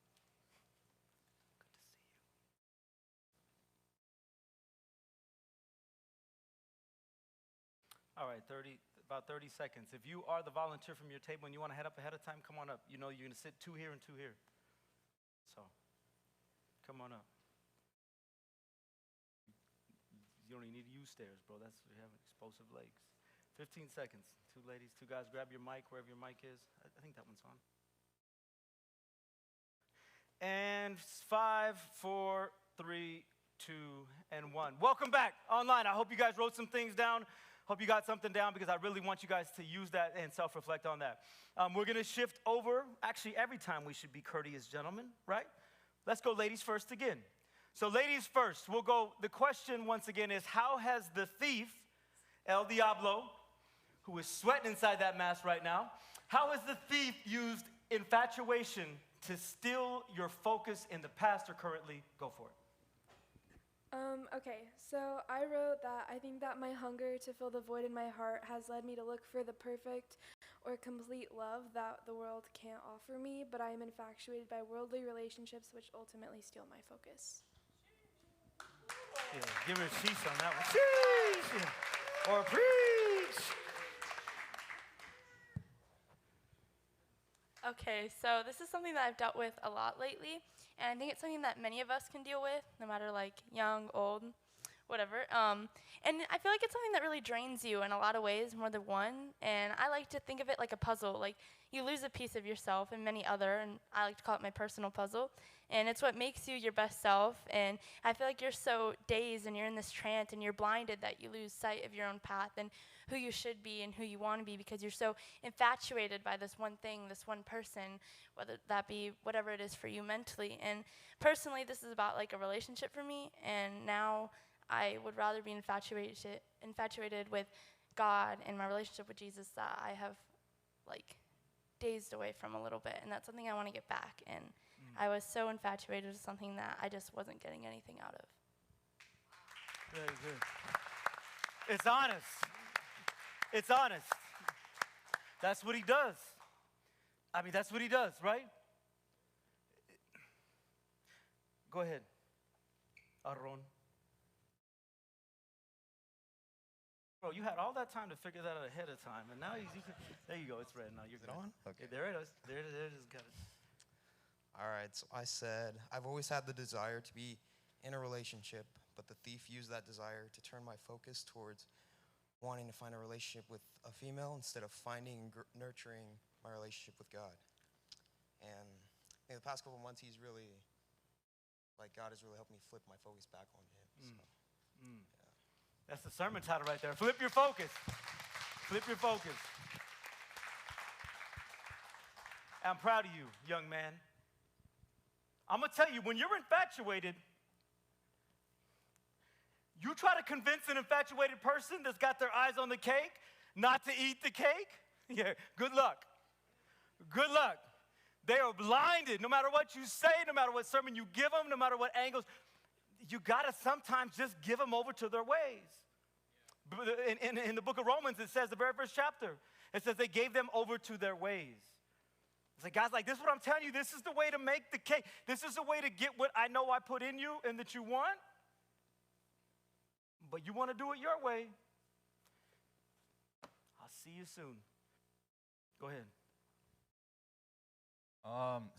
Speaker 1: All right, about 30 seconds. If you are the volunteer from your table and you want to head up ahead of time, come on up. You know you're going to sit 2 here and 2 here. So, come on up. You don't even need to use stairs, bro. That's you have explosive legs. 15 seconds. 2 ladies, 2 guys. Grab your mic wherever your mic is. I think that one's on. And 5, 4, 3, 2, and 1. Welcome back online. I hope you guys wrote some things down. Hope you got something down because I really want you guys to use that and self-reflect on that. We're going to shift over. Actually, every time we should be courteous gentlemen, right? Let's go ladies first again. So ladies first, we'll go. The question once again is, how has the thief, El Diablo, who is sweating inside that mask right now, how has the thief used infatuation to steal your focus in the past or currently? Go for it.
Speaker 6: Okay, so I wrote that I think that my hunger to fill the void in my heart has led me to look for the perfect or complete love that the world can't offer me, but I am infatuated by worldly relationships which ultimately steal my focus.
Speaker 1: Yeah, give her a sheesh on that one. Sheesh! Yeah. Or preach!
Speaker 7: Okay, so this is something that I've dealt with a lot lately, and I think it's something that many of us can deal with, no matter like young, old, whatever. And I feel like it's something that really drains you in a lot of ways, more than one. And I like to think of it like a puzzle. Like you lose a piece of yourself and many other, and I like to call it my personal puzzle. And it's what makes you your best self. And I feel like you're so dazed and you're in this trance and you're blinded that you lose sight of your own path and who you should be and who you want to be because you're so infatuated by this one thing, this one person, whether that be whatever it is for you mentally. And personally, this is about like a relationship for me. And now I would rather be infatuated with God and my relationship with Jesus that I have like dazed away from a little bit. And that's something I want to get back. And I was so infatuated with something that I just wasn't getting anything out of.
Speaker 1: Very good. It's honest. It's honest. That's what he does. I mean, that's what he does, right? Go ahead, Aaron. Bro, you had all that time to figure that out ahead of time, and now there you go. It's red now. You're
Speaker 8: Is it on? Okay.
Speaker 1: There it is. There it is. Got it.
Speaker 8: All right, so I said, I've always had the desire to be in a relationship, but the thief used that desire to turn my focus towards wanting to find a relationship with a female instead of finding and nurturing my relationship with God. And I think the past couple of months, God has really helped me flip my focus back on him. So, yeah.
Speaker 1: That's the sermon title right there. Flip your focus. Flip your focus. I'm proud of you, young man. I'm going to tell you, when you're infatuated, you try to convince an infatuated person that's got their eyes on the cake not to eat the cake. Yeah, good luck. Good luck. They are blinded no matter what you say, no matter what sermon you give them, no matter what angles. You got to sometimes just give them over to their ways. In the book of Romans, it says, the very first chapter, it says they gave them over to their ways. It's like, guys, like, this is what I'm telling you. This is the way to make the cake. This is the way to get what I know I put in you and that you want. But you want to do it your way. I'll see you soon. Go ahead.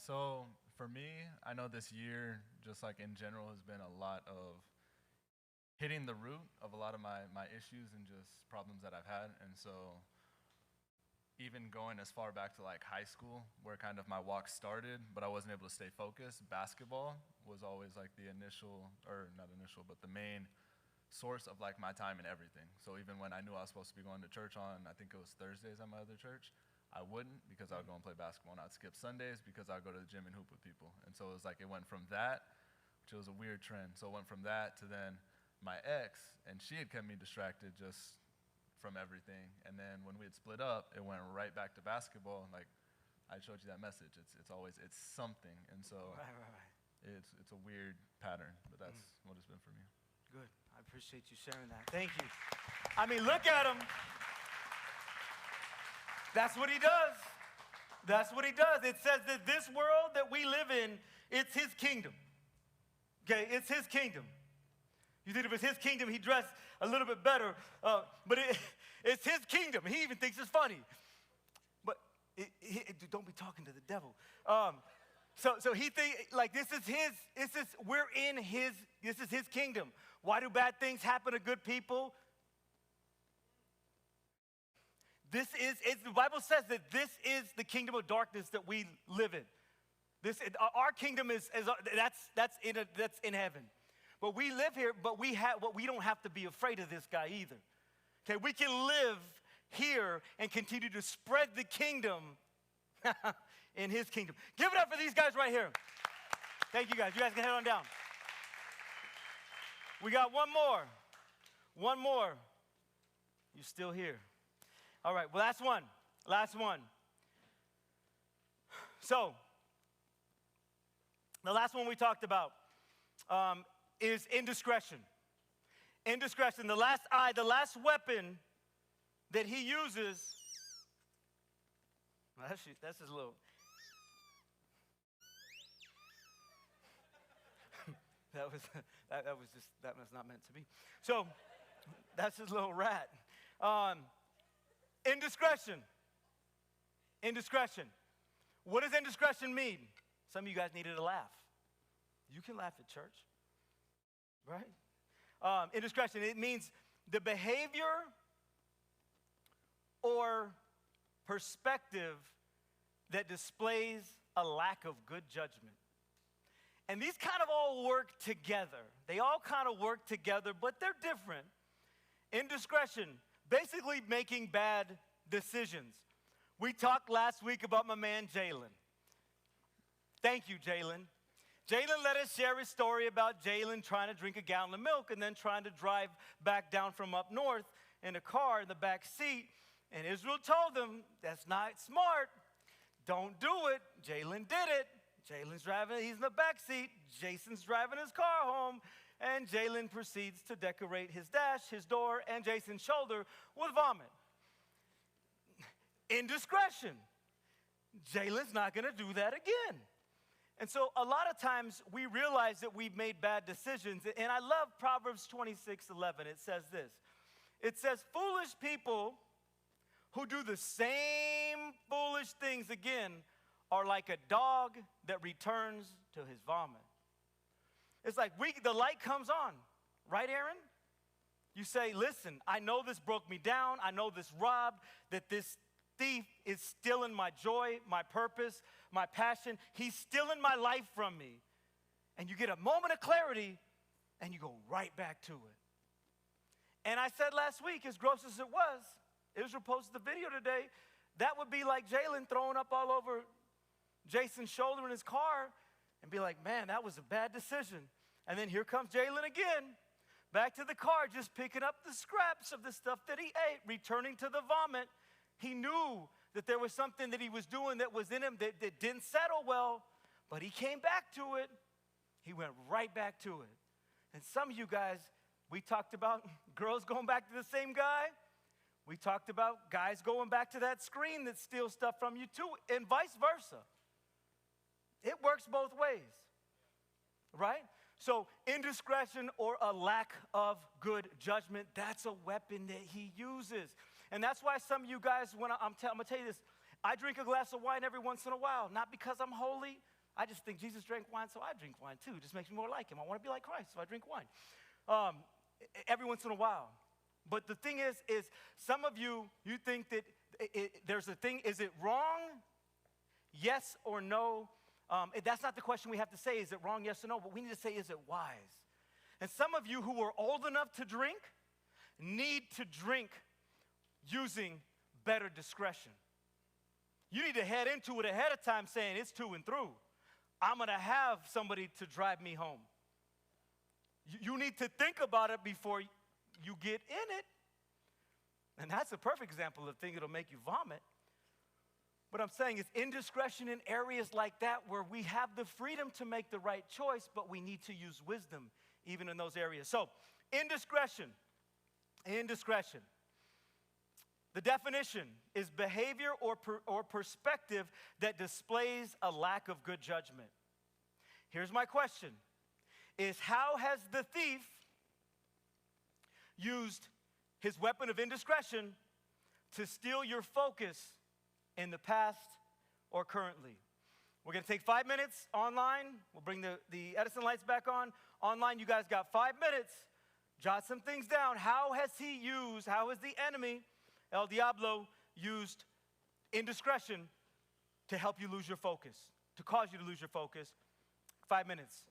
Speaker 9: So for me, I know this year, just like in general, has been a lot of hitting the root of a lot of my issues and just problems that I've had. And so even going as far back to like high school, where kind of my walk started, but I wasn't able to stay focused, basketball was always like the main source of like my time and everything. So even when I knew I was supposed to be going to church on, I think it was Thursdays at my other church, I wouldn't, because I would go and play basketball, and I'd skip Sundays because I'd go to the gym and hoop with people. And so it was like, it went from that, which was a weird trend. So it went from that to then my ex, and she had kept me distracted just from everything. And then when we had split up, it went right back to basketball. And like I showed you that message, it's always something. And so
Speaker 1: Right.
Speaker 9: it's a weird pattern, but that's what it's been for me.
Speaker 1: Good. I appreciate you sharing that. Thank you. I mean, look at him. That's what he does. That's what he does. It says that this world that we live in, it's his kingdom. Okay, it's his kingdom. You think if it's his kingdom, he'd dress a little bit better. But it's his kingdom. He even thinks it's funny. But don't be talking to the devil. So he thinks, like, this is his kingdom. Why do bad things happen to good people? The Bible says that this is the kingdom of darkness that we live in. Our kingdom that's in heaven. But we live here, but we don't have to be afraid of this guy either. Okay, we can live here and continue to spread the kingdom in his kingdom. Give it up for these guys right here. Thank you guys. You guys can head on down. We got one more. One more. You're still here. All right, well, last one. So, the last one we talked about is indiscretion. Indiscretion, the last weapon that he uses, well, that's his little, that was not meant to be. So, that's his little rat. Indiscretion. Indiscretion. What does indiscretion mean? Some of you guys needed a laugh. You can laugh at church, right? Indiscretion, it means the behavior or perspective that displays a lack of good judgment. And these kind of all work together. They all kind of work together, but they're different. Indiscretion, basically making bad decisions. We talked last week about my man Jalen. Thank you, Jalen. Jalen let us share his story about Jalen trying to drink a gallon of milk and then trying to drive back down from up north in a car in the back seat. And Israel told him, that's not smart. Don't do it. Jalen did it. Jalen's driving, he's in the back seat. Jason's driving his car home. And Jalen proceeds to decorate his dash, his door, and Jason's shoulder with vomit. Indiscretion. Jalen's not going to do that again. And so a lot of times we realize that we've made bad decisions. And I love Proverbs 26:11. It says this. It says, foolish people who do the same foolish things again are like a dog that returns to his vomit. It's like the light comes on, right, Aaron? You say, listen, I know this broke me down. I know this robbed, that this thief is stealing my joy, my purpose, my passion. He's stealing my life from me. And you get a moment of clarity, and you go right back to it. And I said last week, as gross as it was, Israel posted the video today, that would be like Jalen throwing up all over Jason's shoulder in his car and be like, man, that was a bad decision. And then here comes Jalen again, back to the car, just picking up the scraps of the stuff that he ate, returning to the vomit. He knew that there was something that he was doing that was in him that didn't settle well, but he came back to it. He went right back to it. And some of you guys, we talked about girls going back to the same guy. We talked about guys going back to that screen that steals stuff from you too, and vice versa. It works both ways, right? So indiscretion or a lack of good judgment, that's a weapon that he uses. And that's why some of you guys, I'm going to tell you this, I drink a glass of wine every once in a while, not because I'm holy. I just think Jesus drank wine, so I drink wine too. It just makes me more like him. I want to be like Christ, so I drink wine every once in a while. But the thing is some of you think that there's a thing, is it wrong? Yes or no? That's not the question we have to say, is it wrong, yes or no? But we need to say, is it wise? And some of you who are old enough to drink need to drink using better discretion. You need to head into it ahead of time saying, it's to and through. I'm going to have somebody to drive me home. You need to think about it before you get in it. And that's a perfect example of a thing that'll make you vomit. What I'm saying is indiscretion in areas like that where we have the freedom to make the right choice, but we need to use wisdom even in those areas. So, indiscretion. The definition is behavior or perspective that displays a lack of good judgment. Here's my question, is how has the thief used his weapon of indiscretion to steal your focus in the past or currently? We're going to take 5 minutes online. We'll bring the Edison lights back on. Online, you guys got 5 minutes. Jot some things down. How has the enemy, El Diablo, used indiscretion to help you lose your focus, to cause you to lose your focus? 5 minutes.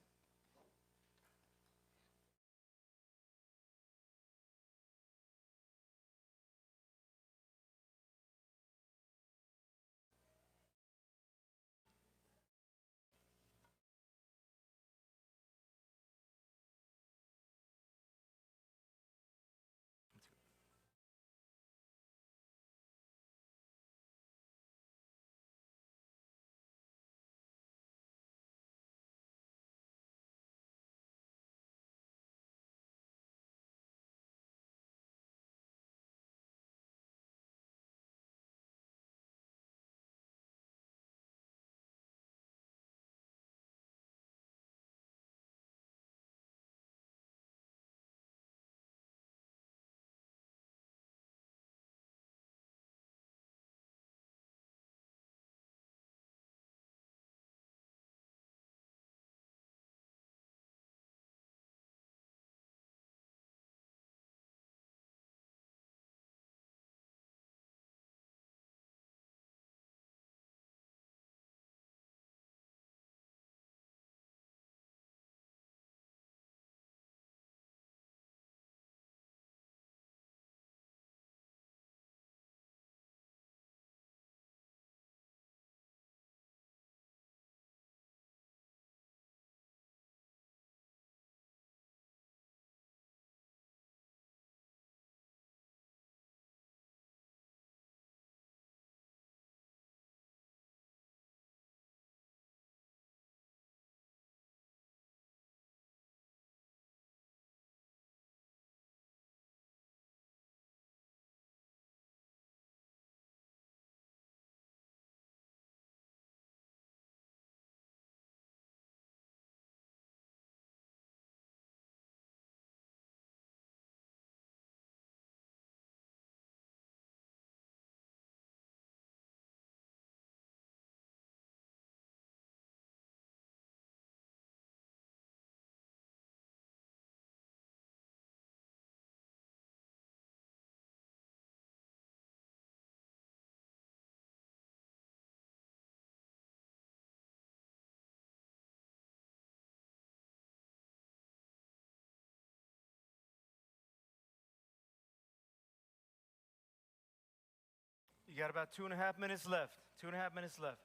Speaker 1: got about 2.5 minutes left. 2.5 minutes left.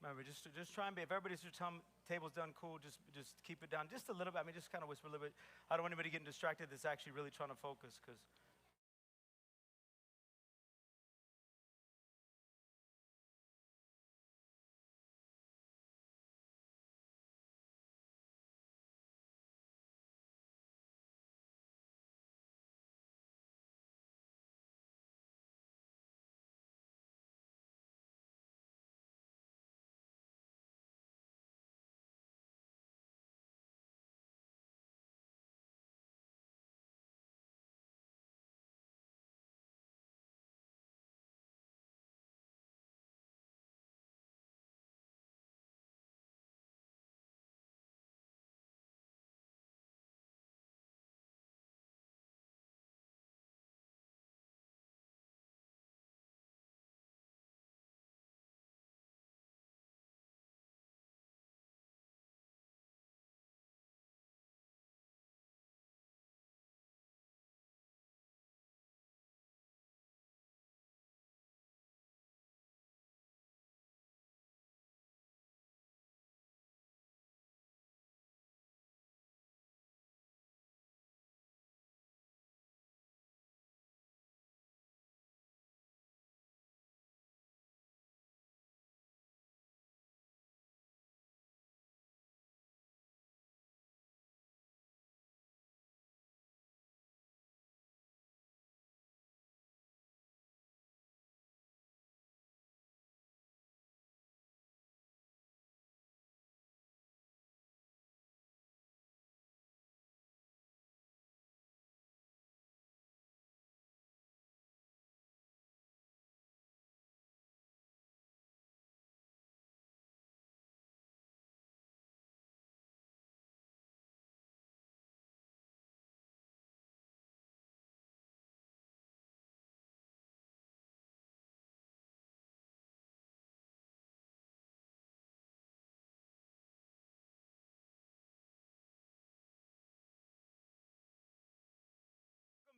Speaker 1: Remember, just try and be, if everybody's your table's done, cool, just keep it down just a little bit. I mean, just kind of whisper a little bit. I don't want anybody getting distracted that's actually really trying to focus, because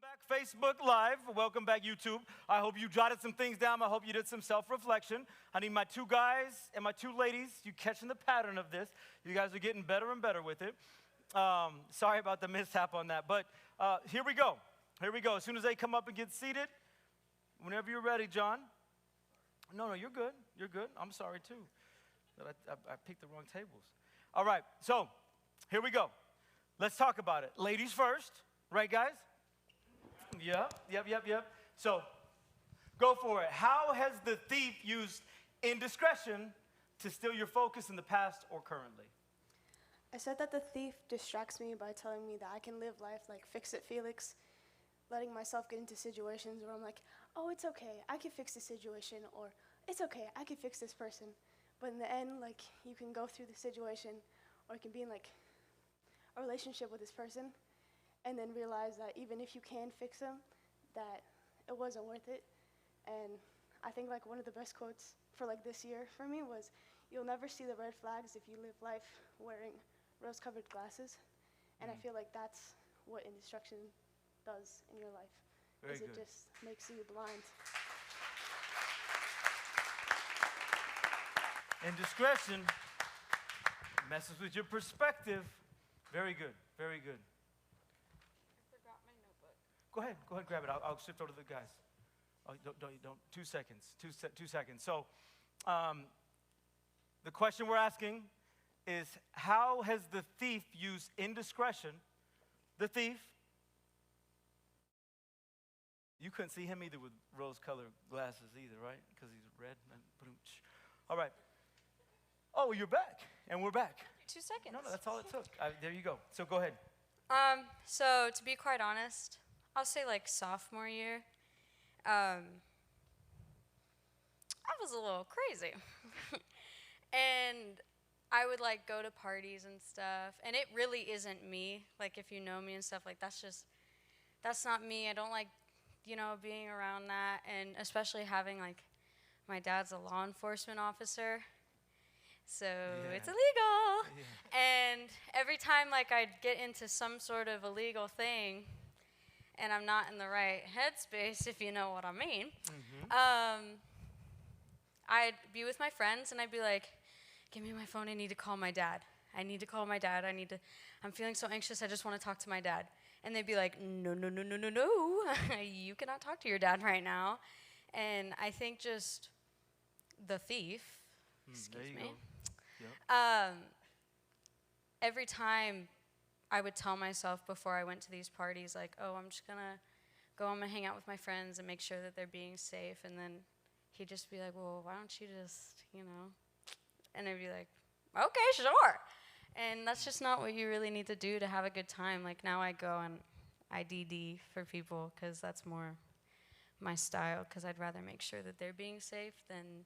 Speaker 1: back Facebook Live. Welcome back YouTube. I hope you jotted some things down. I hope you did some self-reflection. I need my 2 guys and my 2 ladies. You catching the pattern of this. You guys are getting better and better with it. Sorry about the mishap on that. But here we go. Here we go. As soon as they come up and get seated, whenever you're ready, John. No, you're good. You're good. I'm sorry, too, that I picked the wrong tables. All right, so here we go. Let's talk about it. Ladies first. Right, guys? Yep. So, go for it. How has the thief used indiscretion to steal your focus in the past or currently?
Speaker 10: I said that the thief distracts me by telling me that I can live life like fix it Felix, letting myself get into situations where I'm like, oh, it's okay, I can fix the situation, or it's okay, I can fix this person. But in the end, like, you can go through the situation, or you can be in like a relationship with this person, and then realize that even if you can fix them, that it wasn't worth it. And I think like one of the best quotes for like this year for me was, you'll never see the red flags if you live life wearing rose-colored glasses. And I feel like that's what indestruction does in your life.
Speaker 1: Very
Speaker 10: It
Speaker 1: good.
Speaker 10: just makes you blind.
Speaker 1: Indiscretion messes with your perspective. Very good, very good.
Speaker 3: I forgot my notebook.
Speaker 1: Go ahead, grab it. I'll shift over to the guys. Oh, don't. 2 seconds. 2 seconds. So, the question we're asking is, how has the thief used indiscretion? The thief. You couldn't see him either with rose-colored glasses either, right? Because he's red. All right. Oh, you're back, and we're back.
Speaker 11: 2 seconds.
Speaker 1: No, that's all it took. There you go. So go ahead.
Speaker 11: So to be quite honest, I'll say like sophomore year, I was a little crazy. And I would like go to parties and stuff, and it really isn't me. Like if you know me and stuff, like that's not me. I don't like, being around that, and especially having like, my dad's a law enforcement officer. so it's illegal. And every time like I'd get into some sort of illegal thing, and I'm not in the right headspace, if you know what I mean, I'd be with my friends and I'd be like, give me my phone, I need to call my dad. I'm feeling so anxious, I just want to talk to my dad. And they'd be like, no, you cannot talk to your dad right now. And I think just the thief, excuse me, every time I would tell myself before I went to these parties, like, oh, I'm gonna hang out with my friends and make sure that they're being safe. And then he'd just be like, well, why don't you just, and I'd be like, okay, sure. And that's just not what you really need to do to have a good time. Like now I go and I DD for people because that's more my style, because I'd rather make sure that they're being safe than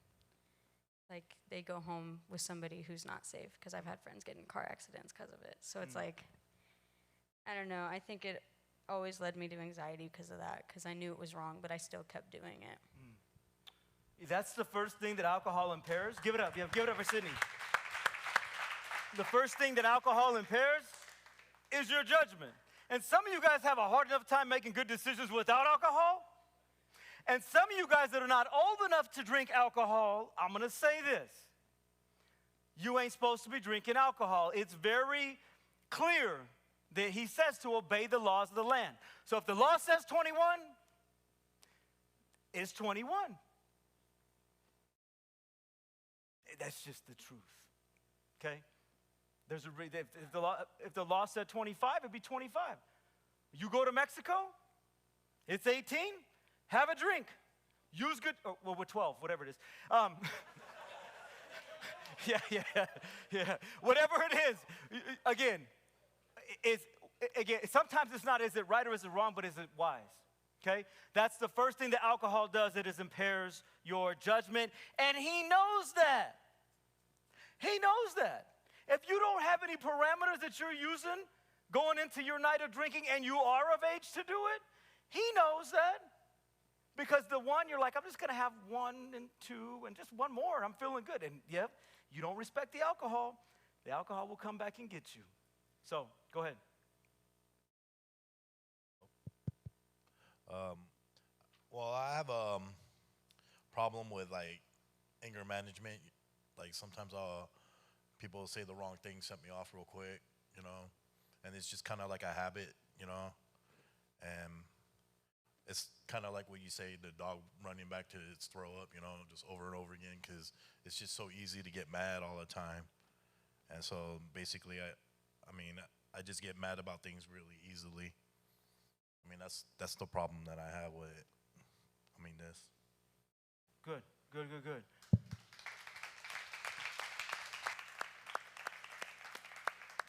Speaker 11: like they go home with somebody who's not safe, because I've had friends get in car accidents because of it. So it's like, I don't know, I think it always led me to anxiety because of that, because I knew it was wrong, but I still kept doing it.
Speaker 1: That's the first thing that alcohol impairs. Give it up. Give it up for Sydney. The first thing that alcohol impairs is your judgment. And some of you guys have a hard enough time making good decisions without alcohol. And some of you guys that are not old enough to drink alcohol, I'm going to say this. You ain't supposed to be drinking alcohol. It's very clear that he says to obey the laws of the land. So if the law says 21, it's 21. That's just the truth, okay? If the law said 25, it'd be 25. You go to Mexico, it's 18, have a drink. Use good, well, we're 12, whatever it is. Yeah. Whatever it is, again, sometimes it's not is it right or is it wrong, but is it wise? Okay? That's the first thing that alcohol does. It impairs your judgment, and he knows that. He knows that. If you don't have any parameters that you're using going into your night of drinking and you are of age to do it, he knows that. Because the one, you're like, I'm just going to have 1 and 2 and just one more. I'm feeling good. And yep, you don't respect the alcohol will come back and get you. So, go ahead.
Speaker 12: Well, I have a problem with like anger management. Like sometimes people say the wrong thing, set me off real quick, and it's just kind of like a habit, and it's kind of like what you say, the dog running back to its throw up, just over and over again, because it's just so easy to get mad all the time. And so basically, I just get mad about things really easily. That's the problem that I have with it. This.
Speaker 1: Good.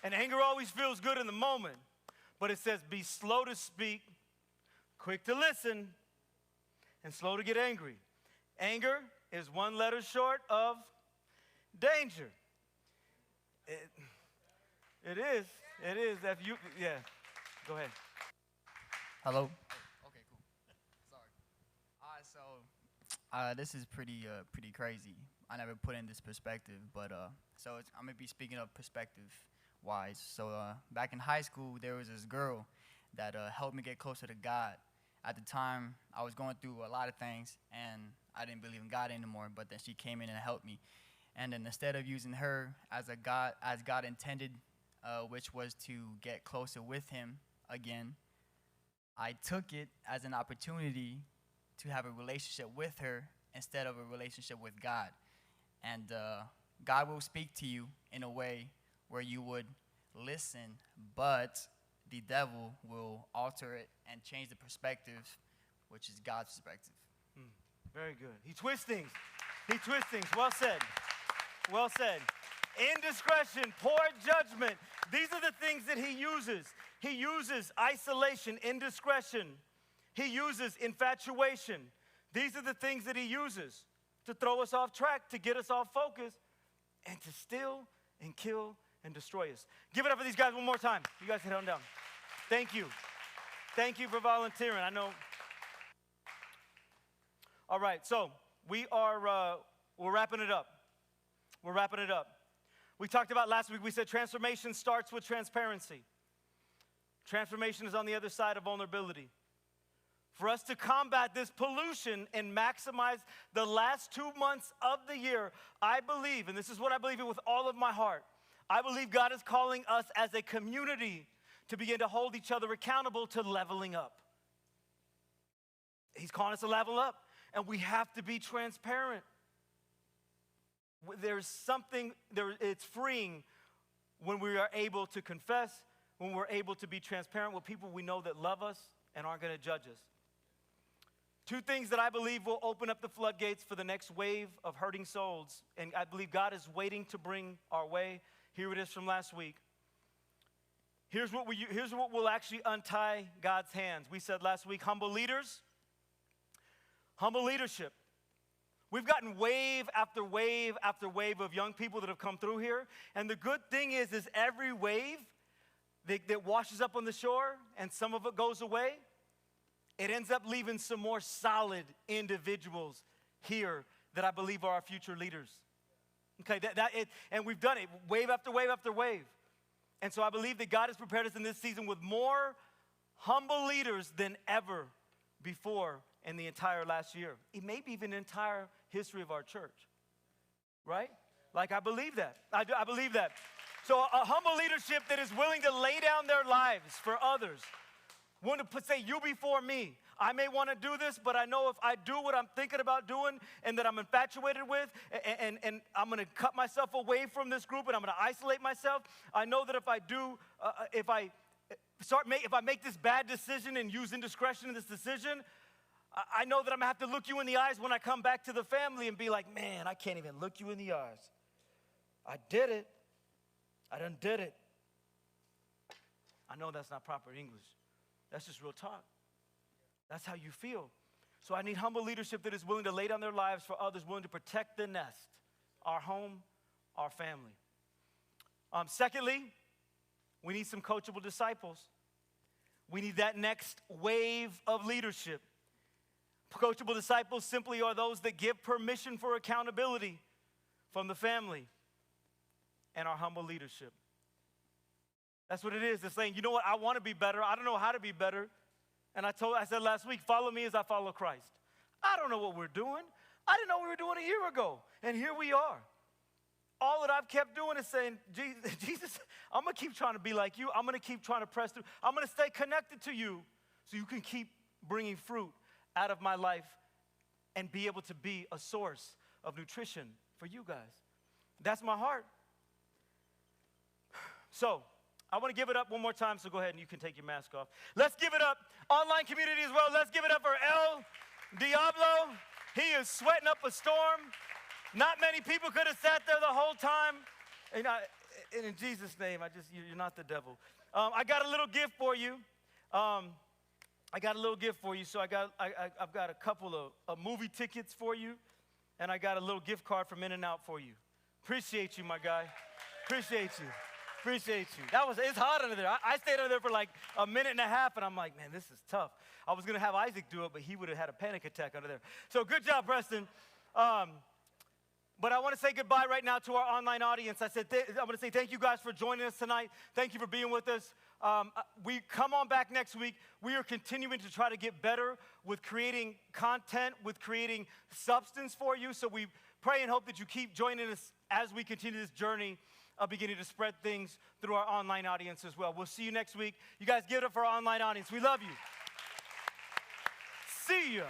Speaker 1: And anger always feels good in the moment, but it says be slow to speak, quick to listen, and slow to get angry. Anger is 1 letter short of danger. It is. Go ahead.
Speaker 13: Hello? Okay, cool. Sorry. All right, so this is pretty crazy. I never put in this perspective, but I'm going to be speaking of perspective-wise. So back in high school, there was this girl that helped me get closer to God. At the time, I was going through a lot of things, and I didn't believe in God anymore, but then she came in and helped me. And then instead of using her as God intended, which was to get closer with him again, I took it as an opportunity to have a relationship with her instead of a relationship with God. And God will speak to you in a way where you would listen, but the devil will alter it and change the perspective, which is God's perspective.
Speaker 1: Very good. He twists things. Well said. Indiscretion, poor judgment. These are the things that he uses. He uses isolation, indiscretion. He uses infatuation. These are the things that he uses to throw us off track, to get us off focus, and to steal and kill and destroy us. Give it up for these guys one more time. You guys can head on down. Thank you. Thank you for volunteering. I know. All right, so we're wrapping it up. We talked about last week, we said transformation starts with transparency. Transformation is on the other side of vulnerability. For us to combat this pollution and maximize the last 2 months of the year, I believe, and this is what I believe in with all of my heart, I believe God is calling us as a community to begin to hold each other accountable to leveling up. He's calling us to level up, and we have to be transparent. There's something, it's freeing when we are able to confess, when we're able to be transparent with people we know that love us and aren't going to judge us. 2 things that I believe will open up the floodgates for the next wave of hurting souls, and I believe God is waiting to bring our way. Here it is from last week. Here's what will actually untie God's hands. We said last week, humble leaders, humble leadership. We've gotten wave after wave after wave of young people that have come through here, and the good thing is every wave that washes up on the shore and some of it goes away, it ends up leaving some more solid individuals here that I believe are our future leaders. Okay, and we've done it wave after wave after wave. And so I believe that God has prepared us in this season with more humble leaders than ever before in the entire last year. Maybe even the entire history of our church, right? Like I believe that. I believe that. So a humble leadership that is willing to lay down their lives for others. Want to say, you before me. I may want to do this, but I know if I do what I'm thinking about doing and that I'm infatuated with, and I'm going to cut myself away from this group and I'm going to isolate myself, I know that if I do, if I make this bad decision and use indiscretion in this decision, I know that I'm going to have to look you in the eyes when I come back to the family and be like, man, I can't even look you in the eyes. I did it. I done did it. I know that's not proper English. That's just real talk. That's how you feel. So I need humble leadership that is willing to lay down their lives for others, willing to protect the nest, our home, our family. Secondly, we need some coachable disciples. We need that next wave of leadership. Coachable disciples simply are those that give permission for accountability from the family and our humble leadership. That's what it is. It's saying, you know what, I want to be better. I don't know how to be better. And I said last week, follow me as I follow Christ. I don't know what we're doing. I didn't know we were doing a year ago. And here we are. All that I've kept doing is saying, Jesus, I'm going to keep trying to be like you. I'm going to keep trying to press through. I'm going to stay connected to you so you can keep bringing fruit out of my life and be able to be a source of nutrition for you guys. That's my heart. So, I want to give it up one more time, so go ahead and you can take your mask off. Let's give it up. Online community as well. Let's give it up for El Diablo. He is sweating up a storm. Not many people could have sat there the whole time. And in Jesus' name, you're not the devil. I got a little gift for you. So I've got a couple of movie tickets for you, and I got a little gift card from In-N-Out for you. Appreciate you, my guy. Appreciate you. It's hot under there. I stayed under there for like a minute and a half, and I'm like, man, this is tough. I was going to have Isaac do it, but he would have had a panic attack under there. So good job, Preston. But I want to say goodbye right now to our online audience. I want to say thank you guys for joining us tonight. Thank you for being with us. We come on back next week. We are continuing to try to get better with creating content, with creating substance for you. So we pray and hope that you keep joining us as we continue this journey of beginning to spread things through our online audience as well. We'll see you next week. You guys give it up for our online audience. We love you. See ya.